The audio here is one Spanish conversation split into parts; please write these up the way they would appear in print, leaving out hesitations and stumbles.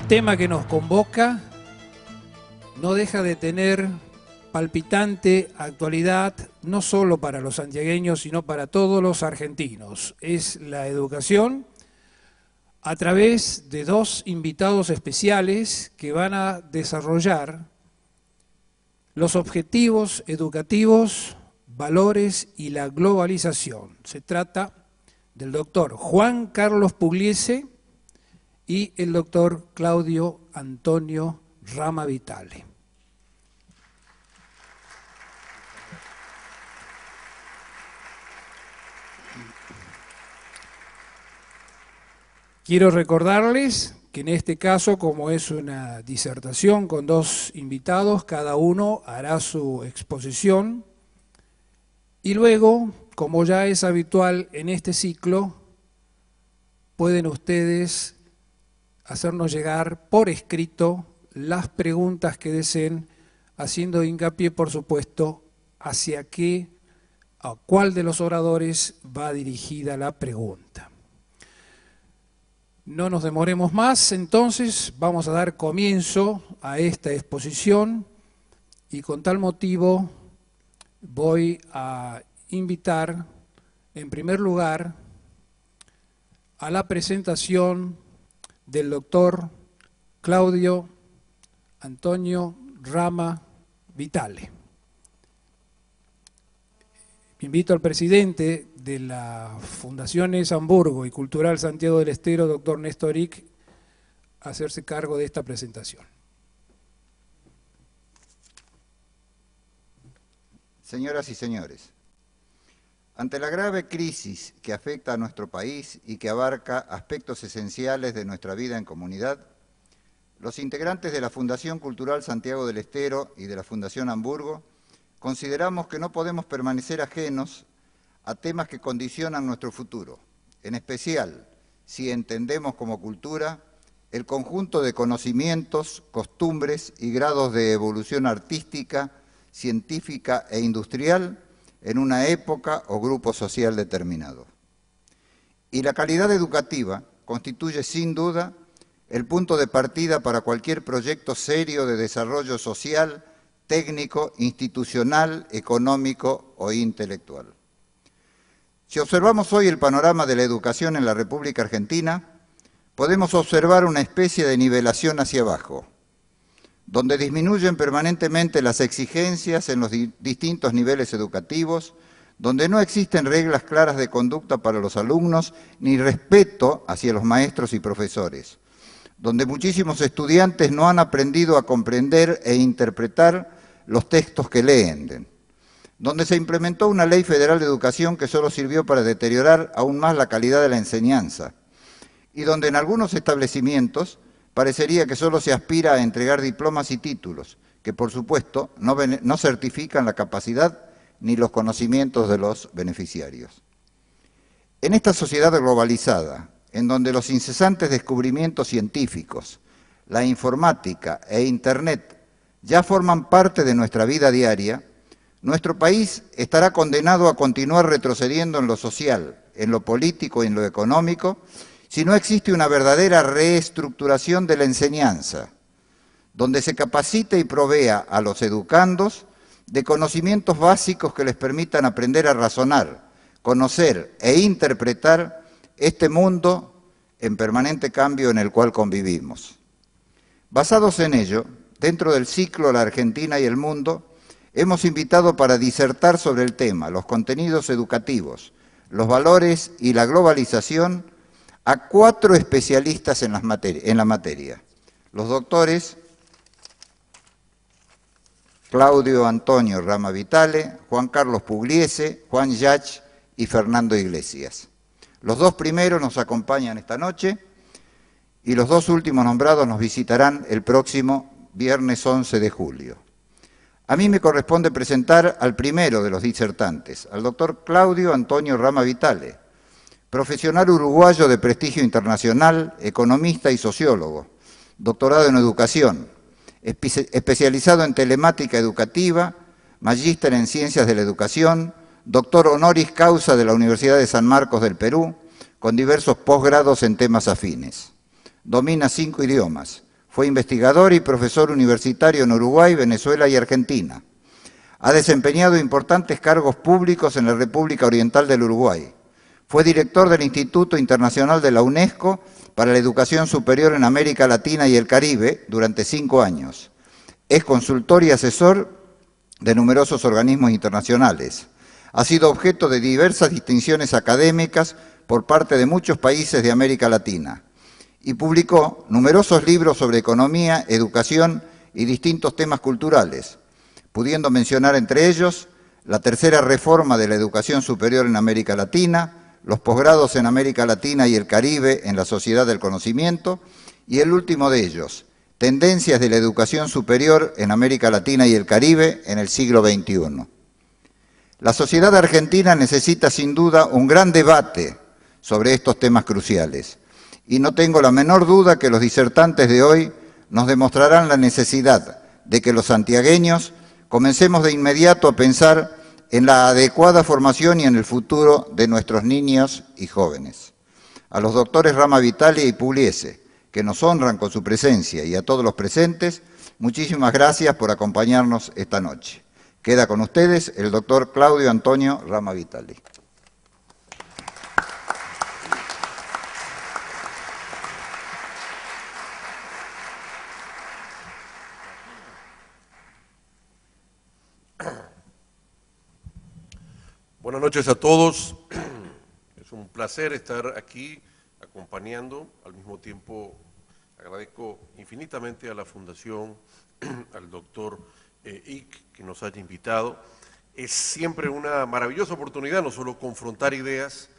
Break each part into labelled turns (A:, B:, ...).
A: tema que nos convoca no deja de tener palpitante actualidad, no solo para los santiagueños, sino para todos los argentinos. Es la educación a través de dos invitados especiales que van a desarrollar los objetivos educativos, valores y la globalización. Se trata del doctor Juan Carlos Pugliese y el doctor Claudio Antonio Rama Vitale. Quiero recordarles que en este caso, como es una disertación con dos invitados, cada uno hará su exposición y luego, como ya es habitual en este ciclo, pueden ustedes hacernos llegar por escrito las preguntas que deseen, haciendo hincapié, por supuesto, hacia qué, a cuál de los oradores va dirigida la pregunta. No nos demoremos más, entonces vamos a dar comienzo a esta exposición y con tal motivo voy a invitar en primer lugar a la presentación del doctor Claudio Antonio Rama Vitale. Invito al presidente de la Fundación ES Hamburgo y Cultural Santiago del Estero, doctor Néstor Ick, a hacerse cargo de esta presentación.
B: Señoras y señores, ante la grave crisis que afecta a nuestro país y que abarca aspectos esenciales de nuestra vida en comunidad, los integrantes de la Fundación Cultural Santiago del Estero y de la Fundación Hamburgo consideramos que no podemos permanecer ajenos a temas que condicionan nuestro futuro, en especial si entendemos como cultura el conjunto de conocimientos, costumbres y grados de evolución artística, científica e industrial en una época o grupo social determinado. Y la calidad educativa constituye sin duda el punto de partida para cualquier proyecto serio de desarrollo social, técnico, institucional, económico o intelectual. Si observamos hoy el panorama de la educación en la República Argentina, podemos observar una especie de nivelación hacia abajo, donde disminuyen permanentemente las exigencias en los distintos niveles educativos, donde no existen reglas claras de conducta para los alumnos, ni respeto hacia los maestros y profesores, donde muchísimos estudiantes no han aprendido a comprender e interpretar los textos que leen, donde se implementó una ley federal de educación que solo sirvió para deteriorar aún más la calidad de la enseñanza, y donde en algunos establecimientos parecería que solo se aspira a entregar diplomas y títulos, que por supuesto no certifican la capacidad ni los conocimientos de los beneficiarios. En esta sociedad globalizada, en donde los incesantes descubrimientos científicos, la informática e Internet ya forman parte de nuestra vida diaria, nuestro país estará condenado a continuar retrocediendo en lo social, en lo político y en lo económico, si no existe una verdadera reestructuración de la enseñanza, donde se capacite y provea a los educandos de conocimientos básicos que les permitan aprender a razonar, conocer e interpretar este mundo en permanente cambio en el cual convivimos. Basados en ello, dentro del ciclo La Argentina y el Mundo, hemos invitado para disertar sobre el tema, los contenidos educativos, los valores y la globalización, a 4 especialistas en la materia, los doctores Claudio Antonio Rama Vitale, Juan Carlos Pugliese, Juan Yach y Fernando Iglesias. Los 2 primeros nos acompañan esta noche y los 2 últimos nombrados nos visitarán el próximo viernes 11 de julio. A mí me corresponde presentar al primero de los disertantes, al doctor Claudio Antonio Rama Vitale, profesional uruguayo de prestigio internacional, economista y sociólogo, doctorado en educación, especializado en telemática educativa, magíster en ciencias de la educación, doctor honoris causa de la Universidad de San Marcos del Perú, con diversos posgrados en temas afines. Domina 5 idiomas, Fue investigador y profesor universitario en Uruguay, Venezuela y Argentina. Ha desempeñado importantes cargos públicos en la República Oriental del Uruguay. Fue director del Instituto Internacional de la UNESCO para la Educación Superior en América Latina y el Caribe durante 5 años. Es consultor y asesor de numerosos organismos internacionales. Ha sido objeto de diversas distinciones académicas por parte de muchos países de América Latina y publicó numerosos libros sobre economía, educación y distintos temas culturales, pudiendo mencionar entre ellos la tercera reforma de la educación superior en América Latina, los posgrados en América Latina y el Caribe en la sociedad del conocimiento, y el último de ellos, tendencias de la educación superior en América Latina y el Caribe en el siglo XXI. La sociedad argentina necesita sin duda un gran debate sobre estos temas cruciales, y no tengo la menor duda que los disertantes de hoy nos demostrarán la necesidad de que los santiagueños comencemos de inmediato a pensar en la adecuada formación y en el futuro de nuestros niños y jóvenes. A los doctores Rama Vitale y Pugliese, que nos honran con su presencia, y a todos los presentes, muchísimas gracias por acompañarnos esta noche. Queda con ustedes el doctor Claudio Antonio Rama Vitale.
C: Buenas noches a todos. Es un placer estar aquí acompañando. Al mismo tiempo agradezco infinitamente a la Fundación, al doctor Ick, que nos haya invitado. Es siempre una maravillosa oportunidad no solo confrontar ideas,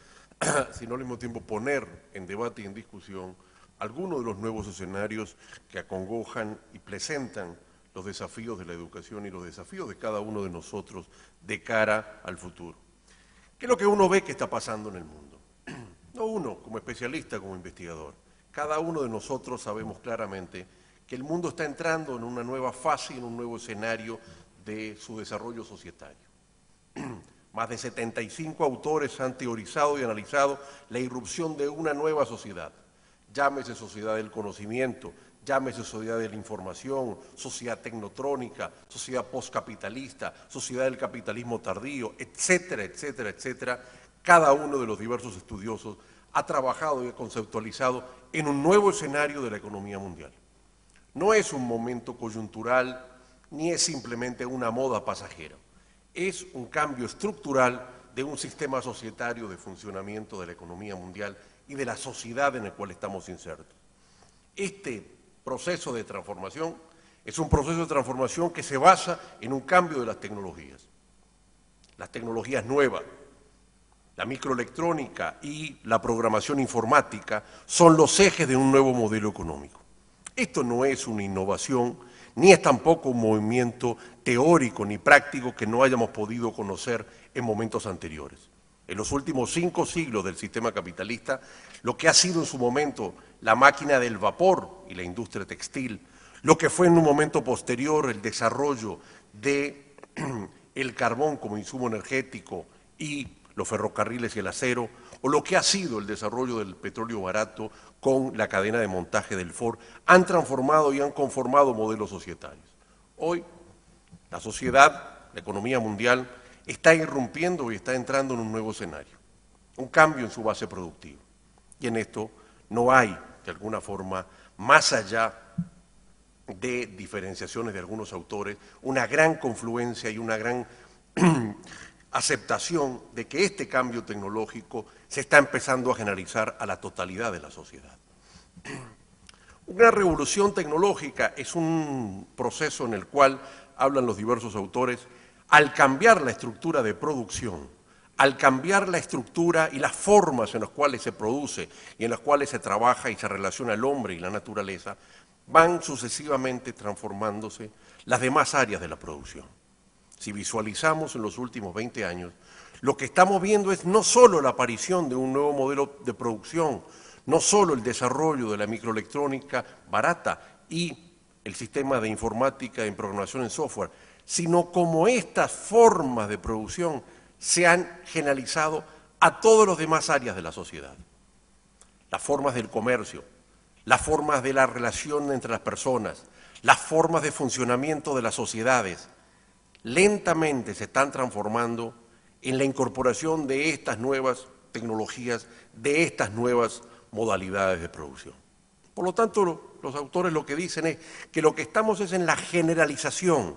C: sino al mismo tiempo poner en debate y en discusión algunos de los nuevos escenarios que acongojan y presentan los desafíos de la educación y los desafíos de cada uno de nosotros de cara al futuro. ¿Qué es lo que uno ve que está pasando en el mundo? No uno como especialista, como investigador. Cada uno de nosotros sabemos claramente que el mundo está entrando en una nueva fase, en un nuevo escenario de su desarrollo societario. Más de 75 autores han teorizado y analizado la irrupción de una nueva sociedad. Llámese sociedad del conocimiento, llámese sociedad de la información, sociedad tecnotrónica, sociedad postcapitalista, sociedad del capitalismo tardío, etcétera, etcétera, etcétera. Cada uno de los diversos estudiosos ha trabajado y ha conceptualizado en un nuevo escenario de la economía mundial. No es un momento coyuntural, ni es simplemente una moda pasajera. Es un cambio estructural de un sistema societario de funcionamiento de la economía mundial y de la sociedad en la cual estamos insertos. Este proceso de transformación es un proceso de transformación que se basa en un cambio de las tecnologías. Las tecnologías nuevas, la microelectrónica y la programación informática son los ejes de un nuevo modelo económico. Esto no es una innovación, ni es tampoco un movimiento teórico ni práctico que no hayamos podido conocer en momentos anteriores. En los últimos 5 siglos del sistema capitalista, lo que ha sido en su momento la máquina del vapor y la industria textil, lo que fue en un momento posterior el desarrollo del carbón como insumo energético y los ferrocarriles y el acero, o lo que ha sido el desarrollo del petróleo barato con la cadena de montaje del Ford, han transformado y han conformado modelos societarios. Hoy, la sociedad, la economía mundial, está irrumpiendo y está entrando en un nuevo escenario, un cambio en su base productiva. Y en esto no hay, de alguna forma, más allá de diferenciaciones de algunos autores, una gran confluencia y una gran aceptación de que este cambio tecnológico se está empezando a generalizar a la totalidad de la sociedad. Una revolución tecnológica es un proceso en el cual, hablan los diversos autores, al cambiar la estructura de producción, al cambiar la estructura y las formas en las cuales se produce y en las cuales se trabaja y se relaciona el hombre y la naturaleza, van sucesivamente transformándose las demás áreas de la producción. Si visualizamos en los últimos 20 años, lo que estamos viendo es no solo la aparición de un nuevo modelo de producción, no solo el desarrollo de la microelectrónica barata y el sistema de informática en programación en software, sino como estas formas de producción se han generalizado a todas las demás áreas de la sociedad. Las formas del comercio, las formas de la relación entre las personas, las formas de funcionamiento de las sociedades, lentamente se están transformando en la incorporación de estas nuevas tecnologías, de estas nuevas modalidades de producción. Por lo tanto, los autores lo que dicen es que lo que estamos es en la generalización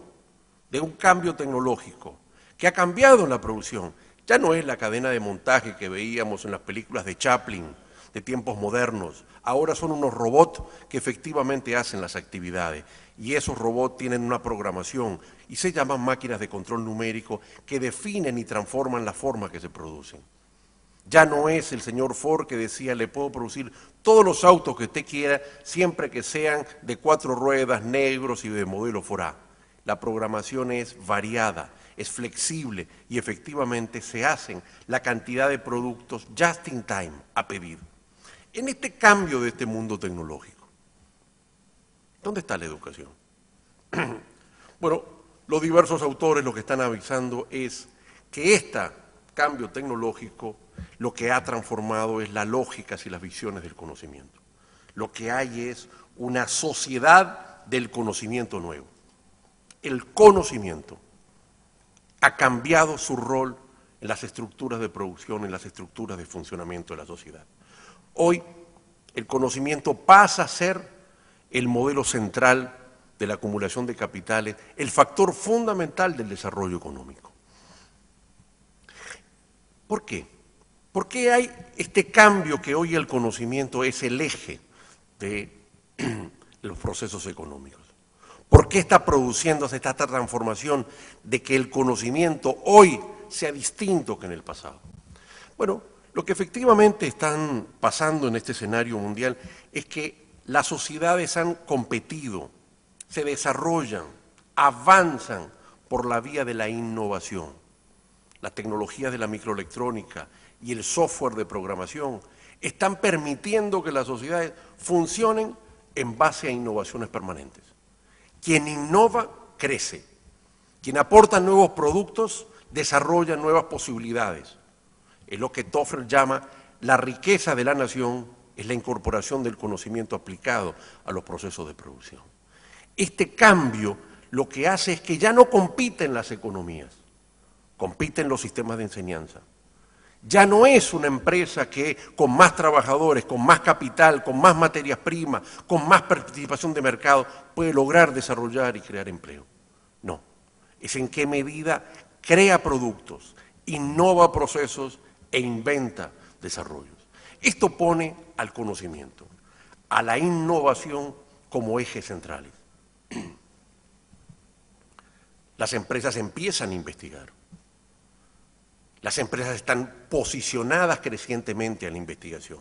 C: de un cambio tecnológico que ha cambiado en la producción. Ya no es la cadena de montaje que veíamos en las películas de Chaplin, de tiempos modernos. Ahora son unos robots que efectivamente hacen las actividades y esos robots tienen una programación y se llaman máquinas de control numérico que definen y transforman la forma que se producen. Ya no es el señor Ford que decía, le puedo producir todos los autos que usted quiera siempre que sean de 4 ruedas, negros y de modelo Ford A. La programación es variada, es flexible y efectivamente se hacen la cantidad de productos just in time, a pedido. En este cambio de este mundo tecnológico, ¿dónde está la educación? Bueno, los diversos autores lo que están avisando es que este cambio tecnológico lo que ha transformado es las lógicas y las visiones del conocimiento. Lo que hay es una sociedad del conocimiento nuevo. El conocimiento ha cambiado su rol en las estructuras de producción, en las estructuras de funcionamiento de la sociedad. Hoy el conocimiento pasa a ser el modelo central de la acumulación de capitales, el factor fundamental del desarrollo económico. ¿Por qué? ¿Por qué hay este cambio que hoy el conocimiento es el eje de los procesos económicos? ¿Por qué está produciéndose esta transformación de que el conocimiento hoy sea distinto que en el pasado? Bueno, lo que efectivamente están pasando en este escenario mundial es que las sociedades han competido, se desarrollan, avanzan por la vía de la innovación. Las tecnologías de la microelectrónica y el software de programación están permitiendo que las sociedades funcionen en base a innovaciones permanentes. Quien innova, crece. Quien aporta nuevos productos, desarrolla nuevas posibilidades. Es lo que Toffler llama la riqueza de la nación, es la incorporación del conocimiento aplicado a los procesos de producción. Este cambio lo que hace es que ya no compiten las economías, compiten los sistemas de enseñanza. Ya no es una empresa que con más trabajadores, con más capital, con más materias primas, con más participación de mercado, puede lograr desarrollar y crear empleo. No, es en qué medida crea productos, innova procesos e inventa desarrollos. Esto pone al conocimiento, a la innovación como ejes centrales. Las empresas empiezan a investigar. Las empresas están posicionadas crecientemente a la investigación.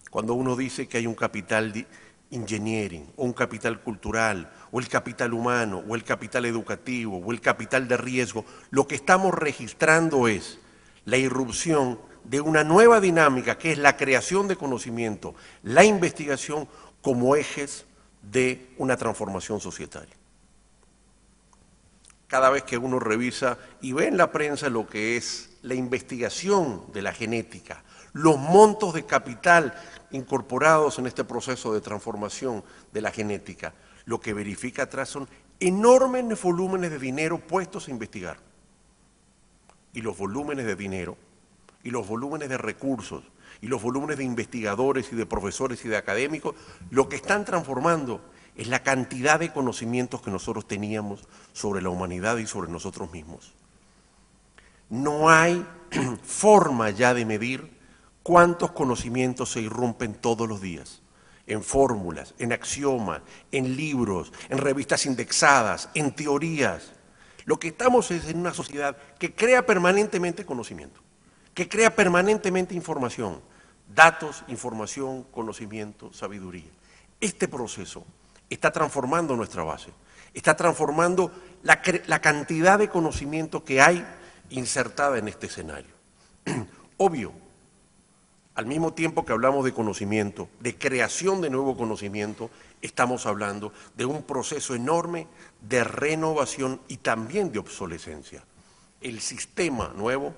C: Cuando uno dice que hay un capital de engineering, o un capital cultural, o el capital humano, o el capital educativo, o el capital de riesgo, lo que estamos registrando es la irrupción de una nueva dinámica que es la creación de conocimiento, la investigación como ejes de una transformación societaria. Cada vez que uno revisa y ve en la prensa lo que es la investigación de la genética, los montos de capital incorporados en este proceso de transformación de la genética, lo que verifica atrás son enormes volúmenes de dinero puestos a investigar. Y los volúmenes de dinero, y los volúmenes de recursos, y los volúmenes de investigadores y de profesores y de académicos, lo que están transformando es la cantidad de conocimientos que nosotros teníamos sobre la humanidad y sobre nosotros mismos. No hay forma ya de medir cuántos conocimientos se irrumpen todos los días, en fórmulas, en axiomas, en libros, en revistas indexadas, en teorías. Lo que estamos es en una sociedad que crea permanentemente conocimiento, que crea permanentemente información, datos, información, conocimiento, sabiduría. Este proceso está transformando nuestra base, está transformando la cantidad de conocimiento que hay insertada en este escenario. Obvio, al mismo tiempo que hablamos de conocimiento, de creación de nuevo conocimiento, estamos hablando de un proceso enorme de renovación y también de obsolescencia. El sistema nuevo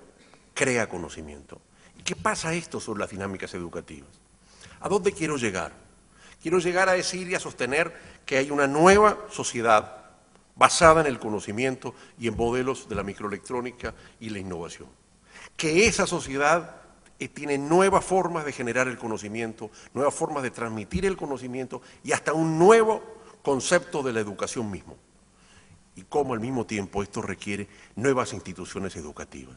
C: crea conocimiento. ¿Y qué pasa esto sobre las dinámicas educativas? ¿A dónde quiero llegar? Quiero llegar a decir y a sostener que hay una nueva sociedad basada en el conocimiento y en modelos de la microelectrónica y la innovación. Que esa sociedad tiene nuevas formas de generar el conocimiento, nuevas formas de transmitir el conocimiento y hasta un nuevo concepto de la educación mismo. Y cómo al mismo tiempo esto requiere nuevas instituciones educativas.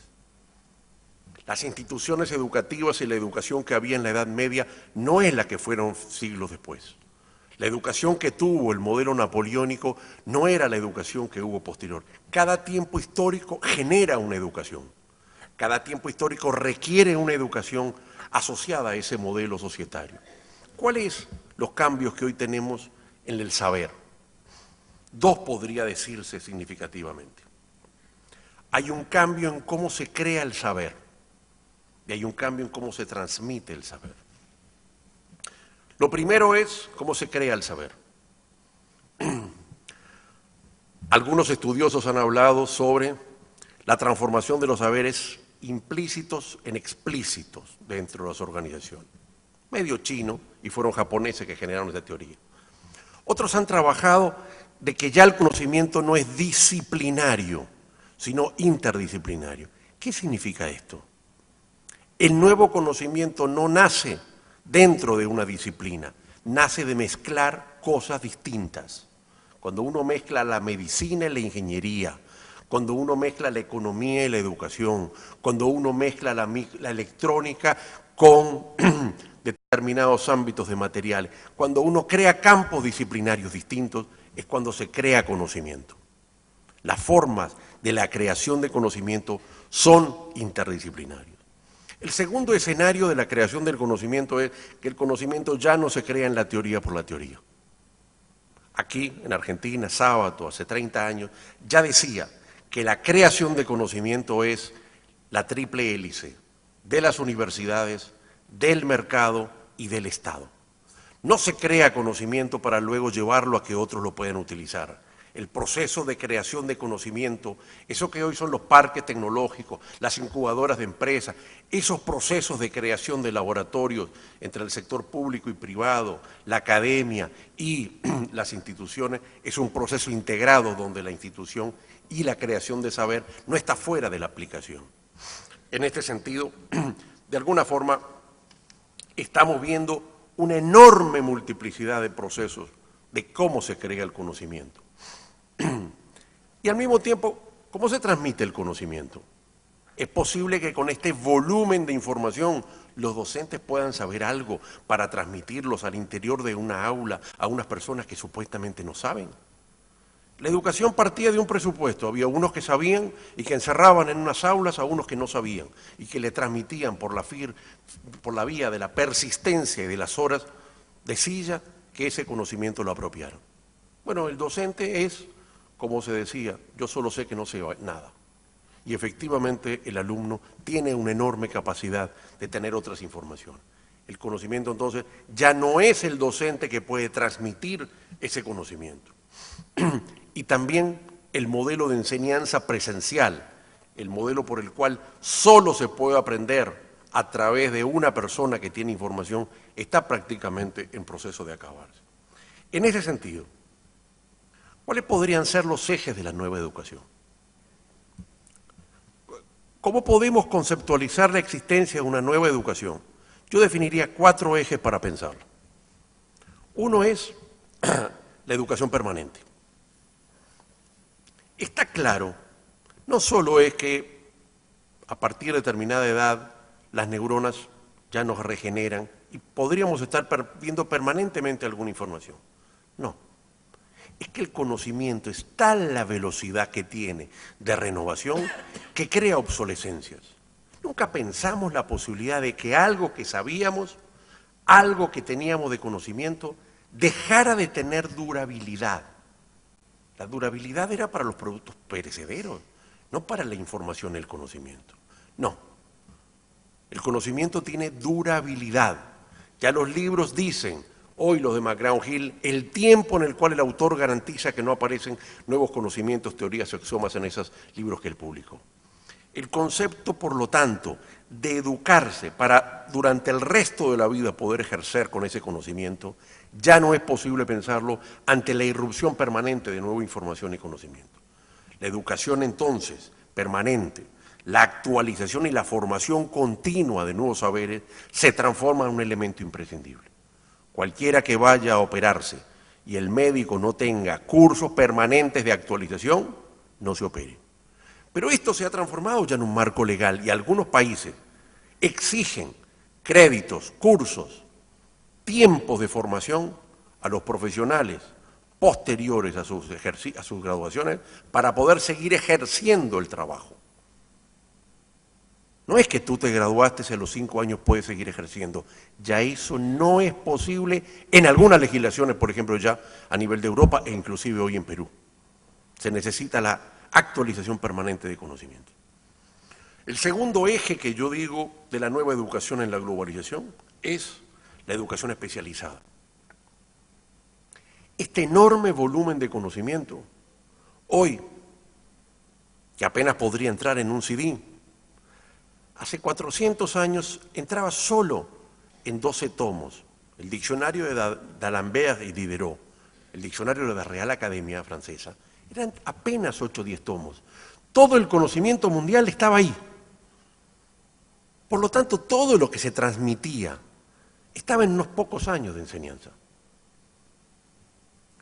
C: Las instituciones educativas y la educación que había en la Edad Media no es la que fueron siglos después. La educación que tuvo el modelo napoleónico no era la educación que hubo posterior. Cada tiempo histórico genera una educación. Cada tiempo histórico requiere una educación asociada a ese modelo societario. ¿Cuáles son los cambios que hoy tenemos en el saber? Dos podría decirse significativamente. Hay un cambio en cómo se crea el saber y hay un cambio en cómo se transmite el saber. Lo primero es cómo se crea el saber. Algunos estudiosos han hablado sobre la transformación de los saberes implícitos en explícitos dentro de las organizaciones. Medio chino, y fueron japoneses que generaron esta teoría. Otros han trabajado de que ya el conocimiento no es disciplinario, sino interdisciplinario. ¿Qué significa esto? El nuevo conocimiento no nace dentro de una disciplina, nace de mezclar cosas distintas. Cuando uno mezcla la medicina y la ingeniería, cuando uno mezcla la economía y la educación, cuando uno mezcla la electrónica con determinados ámbitos de materiales, cuando uno crea campos disciplinarios distintos, es cuando se crea conocimiento. Las formas de la creación de conocimiento son interdisciplinarias. El segundo escenario de la creación del conocimiento es que el conocimiento ya no se crea en la teoría por la teoría. Aquí, en Argentina, Sábato, hace 30 años, ya decía que la creación de conocimiento es la triple hélice de las universidades, del mercado y del Estado. No se crea conocimiento para luego llevarlo a que otros lo puedan utilizar. El proceso de creación de conocimiento, eso que hoy son los parques tecnológicos, las incubadoras de empresas, esos procesos de creación de laboratorios entre el sector público y privado, la academia y las instituciones, es un proceso integrado donde la institución y la creación de saber no está fuera de la aplicación. En este sentido, de alguna forma, estamos viendo una enorme multiplicidad de procesos de cómo se crea el conocimiento. Y al mismo tiempo, ¿cómo se transmite el conocimiento? Es posible que con este volumen de información los docentes puedan saber algo para transmitirlos al interior de una aula a unas personas que supuestamente no saben. La educación partía de un presupuesto, había unos que sabían y que encerraban en unas aulas a unos que no sabían y que le transmitían por la vía de la persistencia y de las horas de silla que ese conocimiento lo apropiaron. Bueno, el docente es, como se decía, yo solo sé que no sé nada. Y efectivamente el alumno tiene una enorme capacidad de tener otras informaciones. El conocimiento entonces ya no es el docente que puede transmitir ese conocimiento. Y también el modelo de enseñanza presencial, el modelo por el cual solo se puede aprender a través de una persona que tiene información, está prácticamente en proceso de acabarse. En ese sentido, ¿cuáles podrían ser los ejes de la nueva educación? ¿Cómo podemos conceptualizar la existencia de una nueva educación? Yo definiría 4 ejes para pensarlo. Uno es la educación permanente. Está claro, no solo es que a partir de determinada edad las neuronas ya nos regeneran y podríamos estar viendo permanentemente alguna información. No, es que el conocimiento es tal la velocidad que tiene de renovación que crea obsolescencias. Nunca pensamos la posibilidad de que algo que sabíamos, algo que teníamos de conocimiento, dejara de tener durabilidad. La durabilidad era para los productos perecederos, no para la información y el conocimiento. No, el conocimiento tiene durabilidad. Ya los libros dicen, hoy los de McGraw-Hill, el tiempo en el cual el autor garantiza que no aparecen nuevos conocimientos, teorías o axiomas en esos libros que él publicó. El concepto, por lo tanto, de educarse para durante el resto de la vida poder ejercer con ese conocimiento, ya no es posible pensarlo ante la irrupción permanente de nueva información y conocimiento. La educación entonces, permanente, la actualización y la formación continua de nuevos saberes se transforma en un elemento imprescindible. Cualquiera que vaya a operarse y el médico no tenga cursos permanentes de actualización, no se opere. Pero esto se ha transformado ya en un marco legal y algunos países exigen créditos, cursos, tiempos de formación a los profesionales posteriores a sus graduaciones para poder seguir ejerciendo el trabajo. No es que tú te graduaste y a los 5 años puedes seguir ejerciendo. Ya eso no es posible en algunas legislaciones, por ejemplo, ya a nivel de Europa e inclusive hoy en Perú. Se necesita la actualización permanente de conocimiento. El segundo eje que yo digo de la nueva educación en la globalización es la educación especializada. Este enorme volumen de conocimiento, hoy, que apenas podría entrar en un CD, hace 400 años entraba solo en 12 tomos, el diccionario de d'Alembert y Diderot, el diccionario de la Real Academia Francesa, eran apenas 8 o 10 tomos. Todo el conocimiento mundial estaba ahí. Por lo tanto, todo lo que se transmitía estaba en unos pocos años de enseñanza.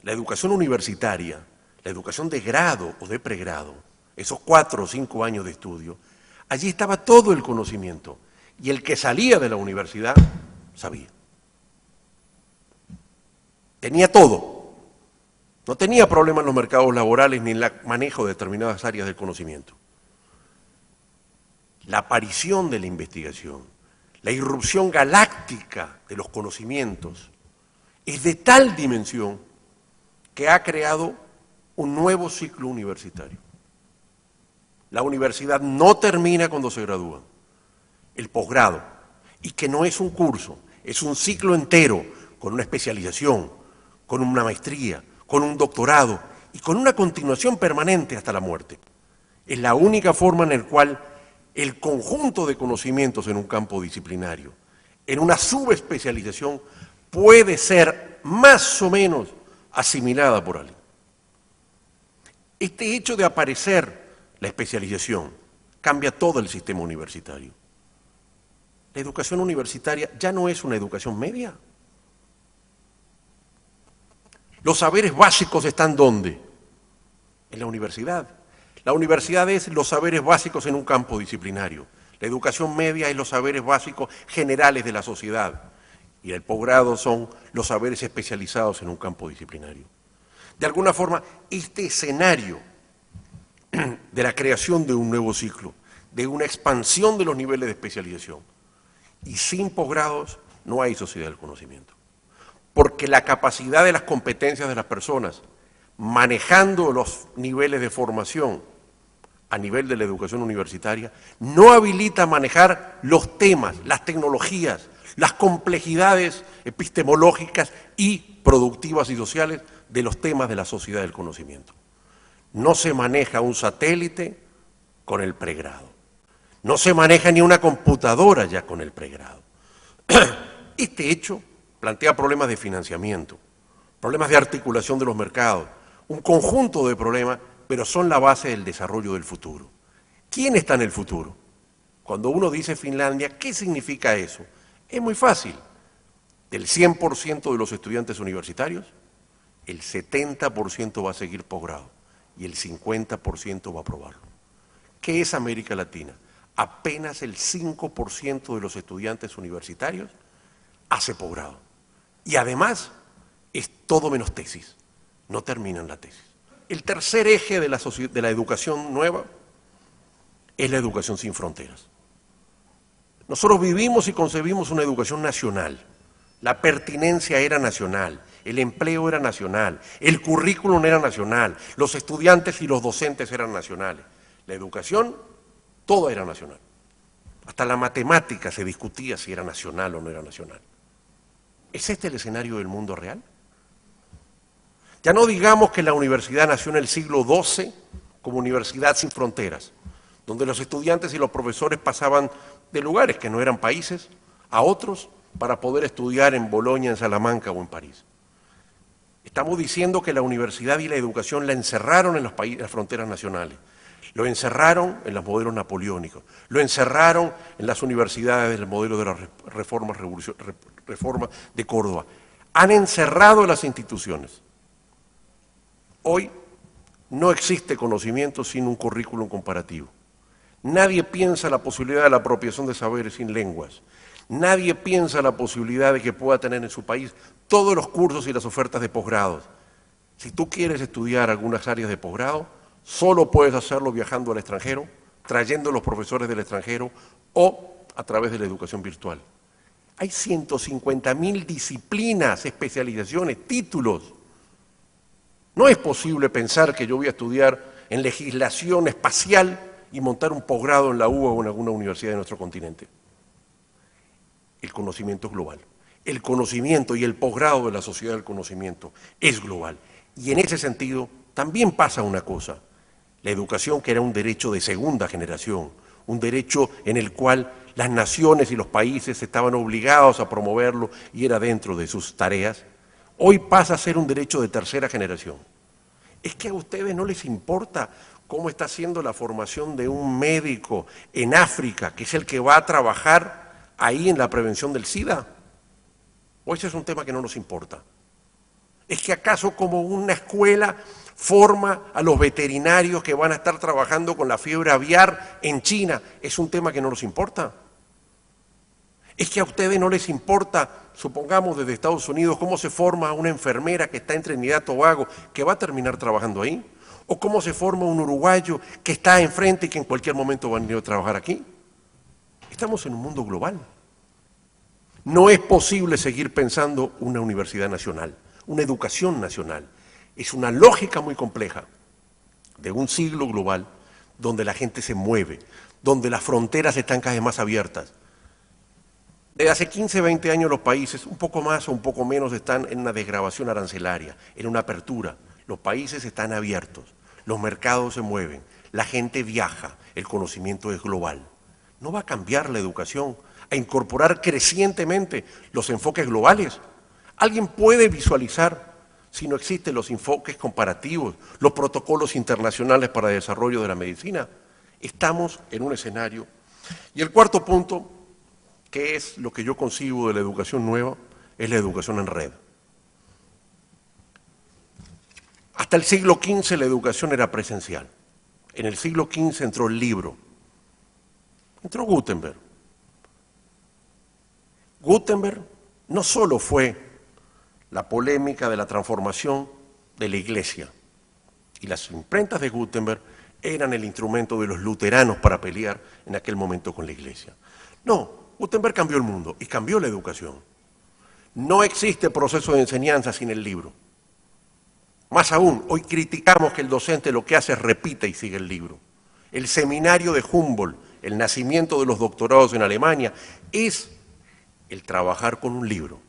C: La educación universitaria, la educación de grado o de pregrado, esos 4 o 5 años de estudio, allí estaba todo el conocimiento y el que salía de la universidad sabía. Tenía todo. No tenía problemas en los mercados laborales ni en el manejo de determinadas áreas del conocimiento. La aparición de la investigación, la irrupción galáctica de los conocimientos, es de tal dimensión que ha creado un nuevo ciclo universitario. La universidad no termina cuando se gradúan, el posgrado, y que no es un curso, es un ciclo entero, con una especialización, con una maestría, con un doctorado y con una continuación permanente hasta la muerte. Es la única forma en la cual el conjunto de conocimientos en un campo disciplinario, en una subespecialización, puede ser más o menos asimilada por alguien. Este hecho de aparecer la especialización cambia todo el sistema universitario. La educación universitaria ya no es una educación media. Los saberes básicos están ¿dónde? En la universidad. La universidad es los saberes básicos en un campo disciplinario. La educación media es los saberes básicos generales de la sociedad. Y el posgrado son los saberes especializados en un campo disciplinario. De alguna forma, este escenario de la creación de un nuevo ciclo, de una expansión de los niveles de especialización, y sin posgrados no hay sociedad del conocimiento. Porque la capacidad de las competencias de las personas, manejando los niveles de formación a nivel de la educación universitaria, no habilita manejar los temas, las tecnologías, las complejidades epistemológicas y productivas y sociales de los temas de la sociedad del conocimiento. No se maneja un satélite con el pregrado. No se maneja ni una computadora ya con el pregrado. Este hecho plantea problemas de financiamiento, problemas de articulación de los mercados, un conjunto de problemas, pero son la base del desarrollo del futuro. ¿Quién está en el futuro? Cuando uno dice Finlandia, ¿qué significa eso? Es muy fácil. Del 100% de los estudiantes universitarios, el 70% va a seguir posgrado y el 50% va a aprobarlo. ¿Qué es América Latina? Apenas el 5% de los estudiantes universitarios hace posgrado. Y además es todo menos tesis, no terminan la tesis. El tercer eje de la educación nueva es la educación sin fronteras. Nosotros vivimos y concebimos una educación nacional. La pertinencia era nacional, el empleo era nacional, el currículum era nacional, los estudiantes y los docentes eran nacionales. La educación, toda era nacional. Hasta la matemática se discutía si era nacional o no era nacional. ¿Es este el escenario del mundo real? Ya no digamos que la universidad nació en el siglo XII como universidad sin fronteras. donde los estudiantes y los profesores pasaban de lugares que no eran países a otros para poder estudiar en Bolonia, en Salamanca o en París. Estamos diciendo que la universidad y la educación la encerraron en las fronteras nacionales, lo encerraron en los modelos napoleónicos, lo encerraron en las universidades del modelo de la reforma de Córdoba. Han encerrado las instituciones. Hoy no existe conocimiento sin un currículum comparativo. Nadie piensa la posibilidad de la apropiación de saberes sin lenguas. Nadie piensa la posibilidad de que pueda tener en su país todos los cursos y las ofertas de posgrados. Si tú quieres estudiar algunas áreas de posgrado, solo puedes hacerlo viajando al extranjero, trayendo a los profesores del extranjero o a través de la educación virtual. Hay 150.000 disciplinas, especializaciones, títulos. No es posible pensar que yo voy a estudiar en legislación espacial y montar un posgrado en la UBA o en alguna universidad de nuestro continente. El conocimiento es global. El conocimiento y el posgrado de la sociedad del conocimiento es global. Y en ese sentido también pasa una cosa. La educación, que era un derecho de segunda generación, un derecho en el cual las naciones y los países estaban obligados a promoverlo y era dentro de sus tareas, hoy pasa a ser un derecho de tercera generación. Es que a ustedes no les importa cómo está haciendo la formación de un médico en África, que es el que va a trabajar ahí en la prevención del SIDA. ¿O ese es un tema que no nos importa? ¿Es que acaso como una escuela forma a los veterinarios que van a estar trabajando con la fiebre aviar en China? ¿Es un tema que no nos importa? ¿Es que a ustedes no les importa, supongamos desde Estados Unidos, cómo se forma una enfermera que está en Trinidad y Tobago que va a terminar trabajando ahí? ¿O cómo se forma un uruguayo que está enfrente y que en cualquier momento va a venir a trabajar aquí? Estamos en un mundo global. No es posible seguir pensando una universidad nacional, una educación nacional. Es una lógica muy compleja de un siglo global donde la gente se mueve, donde las fronteras están cada vez más abiertas. Desde hace 15, 20 años los países, un poco más o un poco menos, están en una desgravación arancelaria, en una apertura. Los países están abiertos, los mercados se mueven, la gente viaja, el conocimiento es global. No va a cambiar la educación a incorporar crecientemente los enfoques globales. ¿Alguien puede visualizar, si no existen los enfoques comparativos, los protocolos internacionales para el desarrollo de la medicina? Estamos en un escenario. Y el cuarto punto, que es lo que yo concibo de la educación nueva, es la educación en red. Hasta el siglo XV la educación era presencial. En el siglo XV entró el libro. Entró Gutenberg. Gutenberg no solo fue la polémica de la transformación de la Iglesia, y las imprentas de Gutenberg eran el instrumento de los luteranos para pelear en aquel momento con la Iglesia. No, Gutenberg cambió el mundo y cambió la educación. No existe proceso de enseñanza sin el libro. Más aún, hoy criticamos que el docente lo que hace es repite y sigue el libro. El seminario de Humboldt, el nacimiento de los doctorados en Alemania, es el trabajar con un libro,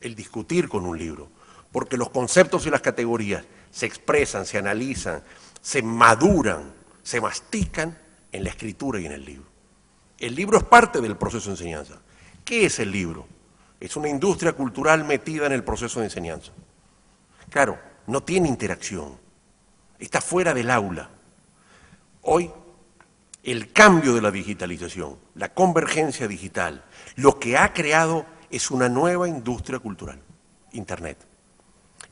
C: el discutir con un libro, porque los conceptos y las categorías se expresan, se analizan, se maduran, se mastican en la escritura y en el libro. El libro es parte del proceso de enseñanza. ¿Qué es el libro? Es una industria cultural metida en el proceso de enseñanza. Claro, no tiene interacción, está fuera del aula. Hoy, el cambio de la digitalización, la convergencia digital, lo que ha creado es una nueva industria cultural, Internet.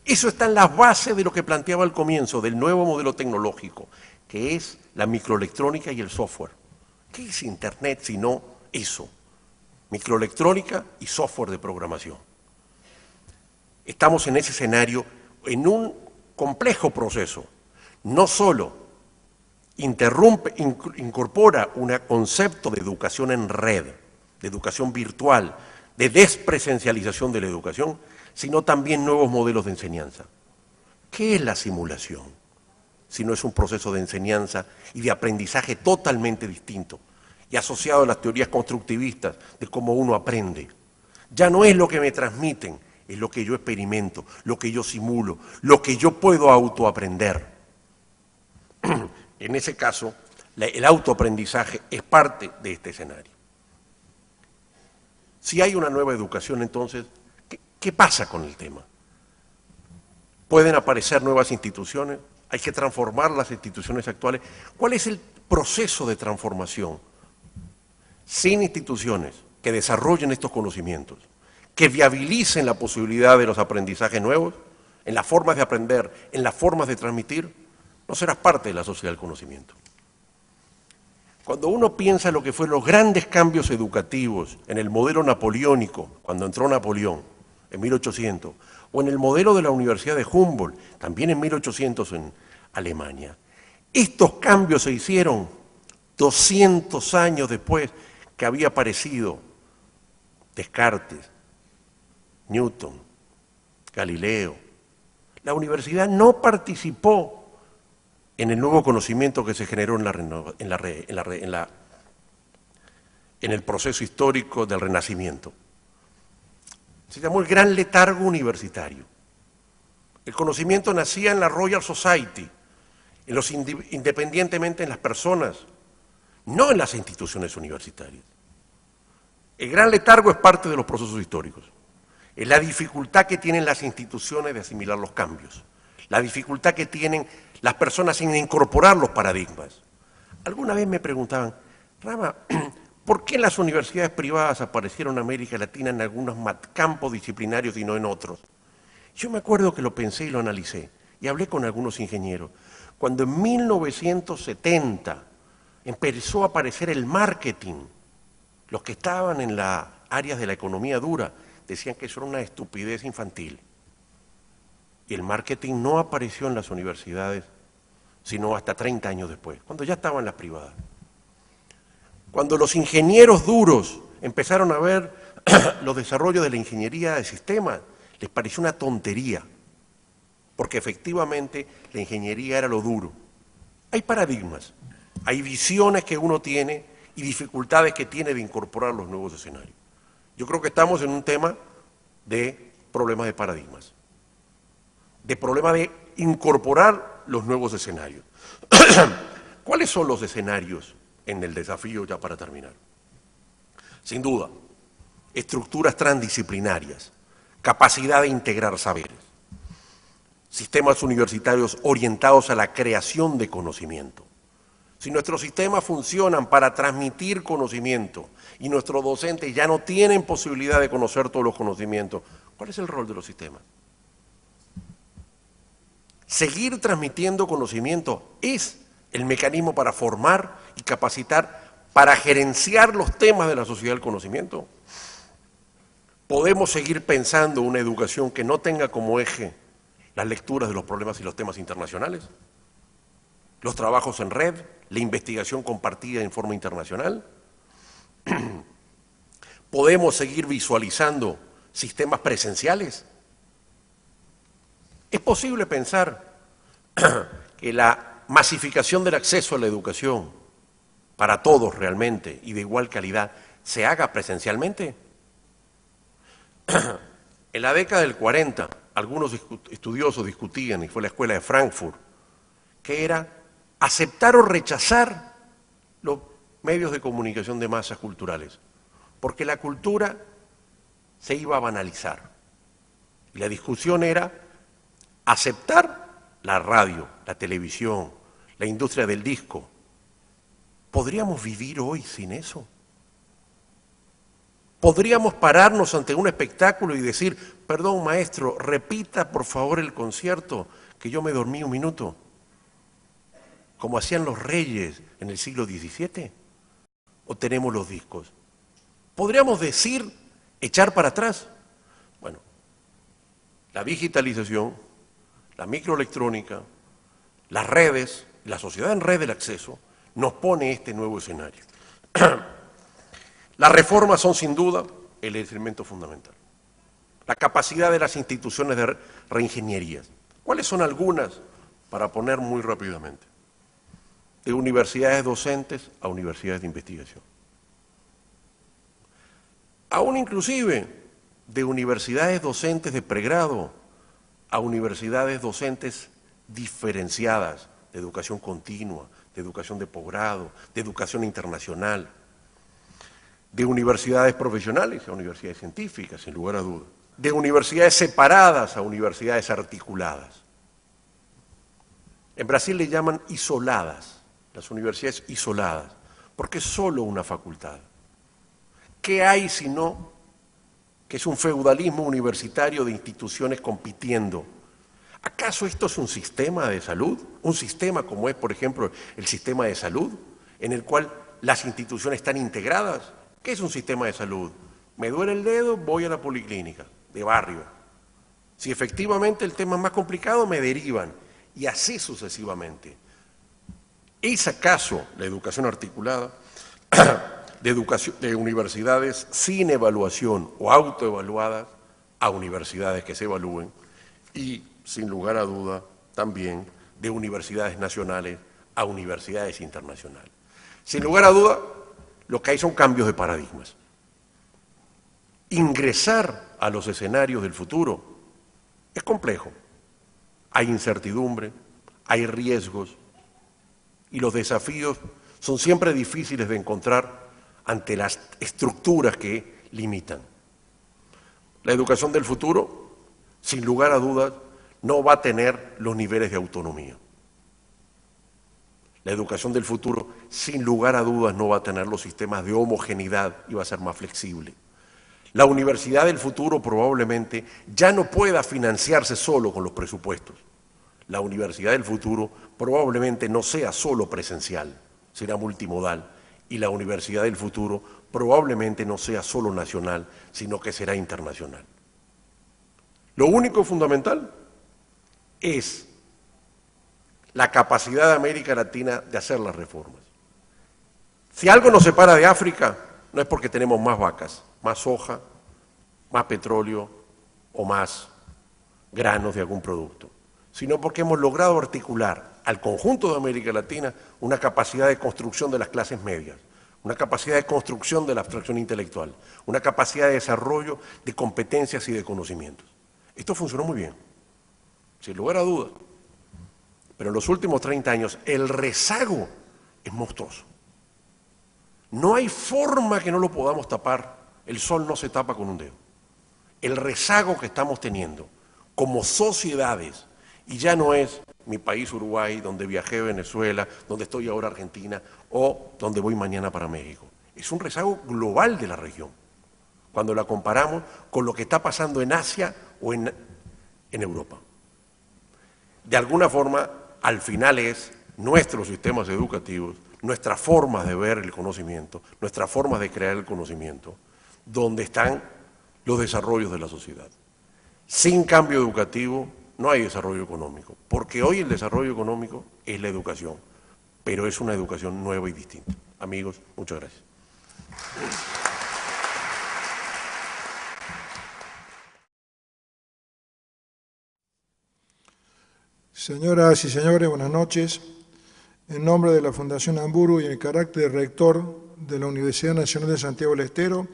C: Eso está en las bases de lo que planteaba al comienzo del nuevo modelo tecnológico, que es la microelectrónica y el software. ¿Qué es Internet sino eso? Microelectrónica y software de programación. Estamos en ese escenario, en un complejo proceso. No solo incorpora un concepto de educación en red, de educación virtual, de despresencialización de la educación, sino también nuevos modelos de enseñanza. ¿Qué es la simulación? Si no es un proceso de enseñanza y de aprendizaje totalmente distinto y asociado a las teorías constructivistas de cómo uno aprende. Ya no es lo que me transmiten, es lo que yo experimento, lo que yo simulo, lo que yo puedo autoaprender. En ese caso, el autoaprendizaje es parte de este escenario. Si hay una nueva educación, entonces, ¿qué pasa con el tema? ¿Pueden aparecer nuevas instituciones? ¿Hay que transformar las instituciones actuales? ¿Cuál es el proceso de transformación? Sin instituciones que desarrollen estos conocimientos, que viabilicen la posibilidad de los aprendizajes nuevos, en las formas de aprender, en las formas de transmitir, no serás parte de la sociedad del conocimiento. Cuando uno piensa en lo que fueron los grandes cambios educativos en el modelo napoleónico, cuando entró Napoleón en 1800, o en el modelo de la Universidad de Humboldt, también en 1800 en Alemania, estos cambios se hicieron 200 años después que había aparecido Descartes, Newton, Galileo. La universidad no participó en el nuevo conocimiento que se generó en el proceso histórico del Renacimiento. Se llamó el gran letargo universitario. El conocimiento nacía en la Royal Society, independientemente en las personas, no en las instituciones universitarias. El gran letargo es parte de los procesos históricos. Es la dificultad que tienen las instituciones de asimilar los cambios, la dificultad que tienen las personas en incorporar los paradigmas. Alguna vez me preguntaban, Rama, ¿por qué las universidades privadas aparecieron en América Latina en algunos campos disciplinarios y no en otros? Yo me acuerdo que lo pensé y lo analicé, y hablé con algunos ingenieros. Cuando en 1970 empezó a aparecer el marketing, los que estaban en las áreas de la economía dura decían que eso era una estupidez infantil. Y el marketing no apareció en las universidades, sino hasta 30 años después, cuando ya estaban las privadas. Cuando los ingenieros duros empezaron a ver los desarrollos de la ingeniería de sistemas, les pareció una tontería, porque efectivamente la ingeniería era lo duro. Hay paradigmas, hay visiones que uno tiene y dificultades que tiene de incorporar los nuevos escenarios. Yo creo que estamos en un tema de problemas de paradigmas, de problema de incorporar los nuevos escenarios. ¿Cuáles son los escenarios en el desafío, ya para terminar? Sin duda, estructuras transdisciplinarias, capacidad de integrar saberes, sistemas universitarios orientados a la creación de conocimiento. Si nuestros sistemas funcionan para transmitir conocimiento y nuestros docentes ya no tienen posibilidad de conocer todos los conocimientos, ¿cuál es el rol de los sistemas? Seguir transmitiendo conocimiento es el mecanismo para formar y capacitar, para gerenciar los temas de la sociedad del conocimiento. ¿Podemos seguir pensando una educación que no tenga como eje las lecturas de los problemas y los temas internacionales? ¿Los trabajos en red? ¿La investigación compartida en forma internacional? ¿Podemos seguir visualizando sistemas presenciales? Es posible pensar que la masificación del acceso a la educación para todos realmente y de igual calidad se haga presencialmente. En la década del 40, algunos estudiosos discutían, y fue la escuela de Frankfurt, que era aceptar o rechazar los medios de comunicación de masas culturales, porque la cultura se iba a banalizar. Y la discusión era aceptar la radio, la televisión, la industria del disco. ¿Podríamos vivir hoy sin eso? ¿Podríamos pararnos ante un espectáculo y decir, perdón maestro, repita por favor el concierto, que yo me dormí un minuto? Como hacían los reyes en el siglo XVII. ¿O tenemos los discos? ¿Podríamos decir, echar para atrás? Bueno, la digitalización, la microelectrónica, las redes, la sociedad en red del acceso, nos pone este nuevo escenario. Las reformas son sin duda el elemento fundamental. La capacidad de las instituciones de reingeniería. ¿Cuáles son algunas? Para poner muy rápidamente. De universidades docentes a universidades de investigación. Aún inclusive de universidades docentes de pregrado a universidades docentes diferenciadas, de educación continua, de educación de posgrado, de educación internacional, de universidades profesionales a universidades científicas, sin lugar a dudas, de universidades separadas a universidades articuladas. En Brasil le llaman isoladas, las universidades isoladas, porque es solo una facultad. ¿Qué hay si no que es un feudalismo universitario de instituciones compitiendo? ¿Acaso esto es un sistema de salud? Un sistema como es, por ejemplo, el sistema de salud, en el cual las instituciones están integradas. ¿Qué es un sistema de salud? Me duele el dedo, voy a la policlínica de barrio. Si efectivamente el tema es más complicado, me derivan, y así sucesivamente. ¿Es acaso la educación articulada de universidades sin evaluación o autoevaluadas a universidades que se evalúen? Y, sin lugar a duda, también de universidades nacionales a universidades internacionales. Sin lugar a duda, lo que hay son cambios de paradigmas. Ingresar a los escenarios del futuro es complejo. Hay incertidumbre, hay riesgos, y los desafíos son siempre difíciles de encontrar ante las estructuras que limitan. La educación del futuro, sin lugar a dudas, no va a tener los niveles de autonomía. La educación del futuro, sin lugar a dudas, no va a tener los sistemas de homogeneidad y va a ser más flexible. La universidad del futuro probablemente ya no pueda financiarse solo con los presupuestos. La universidad del futuro probablemente no sea solo presencial, será multimodal, y la universidad del futuro probablemente no sea solo nacional, sino que será internacional. Lo único fundamental es la capacidad de América Latina de hacer las reformas. Si algo nos separa de África, no es porque tenemos más vacas, más soja, más petróleo o más granos de algún producto, sino porque hemos logrado articular al conjunto de América Latina una capacidad de construcción de las clases medias, una capacidad de construcción de la abstracción intelectual, una capacidad de desarrollo de competencias y de conocimientos. Esto funcionó muy bien, sin lugar a dudas, pero en los últimos 30 años el rezago es monstruoso. No hay forma que no lo podamos tapar, el sol no se tapa con un dedo. El rezago que estamos teniendo como sociedades, y ya no es mi país Uruguay, donde viajé a Venezuela, donde estoy ahora Argentina, o donde voy mañana para México. Es un rezago global de la región, cuando la comparamos con lo que está pasando en Asia o en Europa. De alguna forma, al final es nuestros sistemas educativos, nuestras formas de ver el conocimiento, nuestras formas de crear el conocimiento, donde están los desarrollos de la sociedad. Sin cambio educativo no hay desarrollo económico, porque hoy el desarrollo económico es la educación, pero es una educación nueva y distinta. Amigos, muchas gracias.
D: Señoras y señores, buenas noches. En nombre de la Fundación Hamburu y en el carácter de rector de la Universidad Nacional de Santiago del Estero,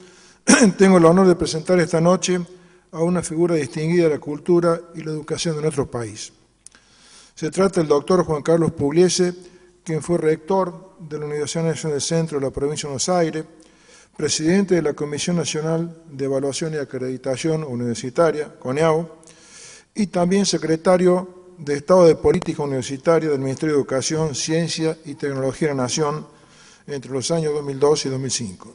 D: tengo el honor de presentar esta noche a una figura distinguida de la cultura y la educación de nuestro país. Se trata del doctor Juan Carlos Pugliese, quien fue rector de la Universidad Nacional del Centro de la Provincia de Buenos Aires, presidente de la Comisión Nacional de Evaluación y Acreditación Universitaria, CONEAU, y también secretario de Estado de Política Universitaria del Ministerio de Educación, Ciencia y Tecnología de la Nación entre los años 2002 y 2005.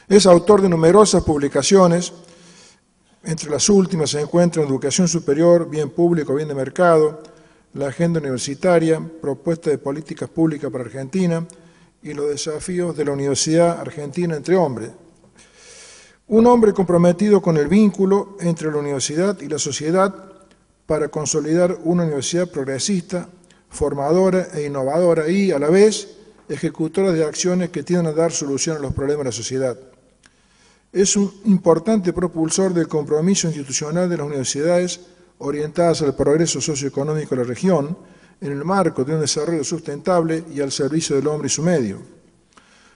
D: Es autor de numerosas publicaciones, entre las últimas se encuentran Educación Superior, Bien Público, Bien de Mercado, la Agenda Universitaria, Propuesta de Políticas Públicas para Argentina y los desafíos de la Universidad Argentina entre hombres. Un hombre comprometido con el vínculo entre la universidad y la sociedad para consolidar una universidad progresista, formadora e innovadora y, a la vez, ejecutora de acciones que tienden a dar solución a los problemas de la sociedad. Es un importante propulsor del compromiso institucional de las universidades orientadas al progreso socioeconómico de la región, en el marco de un desarrollo sustentable y al servicio del hombre y su medio.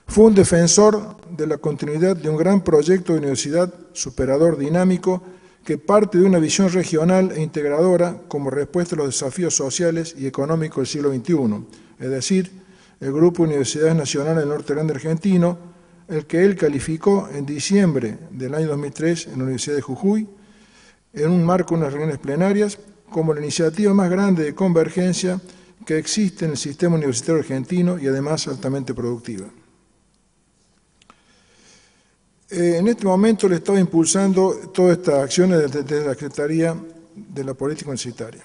D: Fue un defensor de la continuidad de un gran proyecto de universidad superador dinámico que parte de una visión regional e integradora como respuesta a los desafíos sociales y económicos del siglo XXI, es decir, el Grupo de Universidades Nacionales del Norte Grande Argentino, el que él calificó en diciembre del año 2003 en la Universidad de Jujuy, en un marco de unas reuniones plenarias, como la iniciativa más grande de convergencia que existe en el sistema universitario argentino y además altamente productiva. En este momento le estaba impulsando todas estas acciones desde la Secretaría de la Política Universitaria.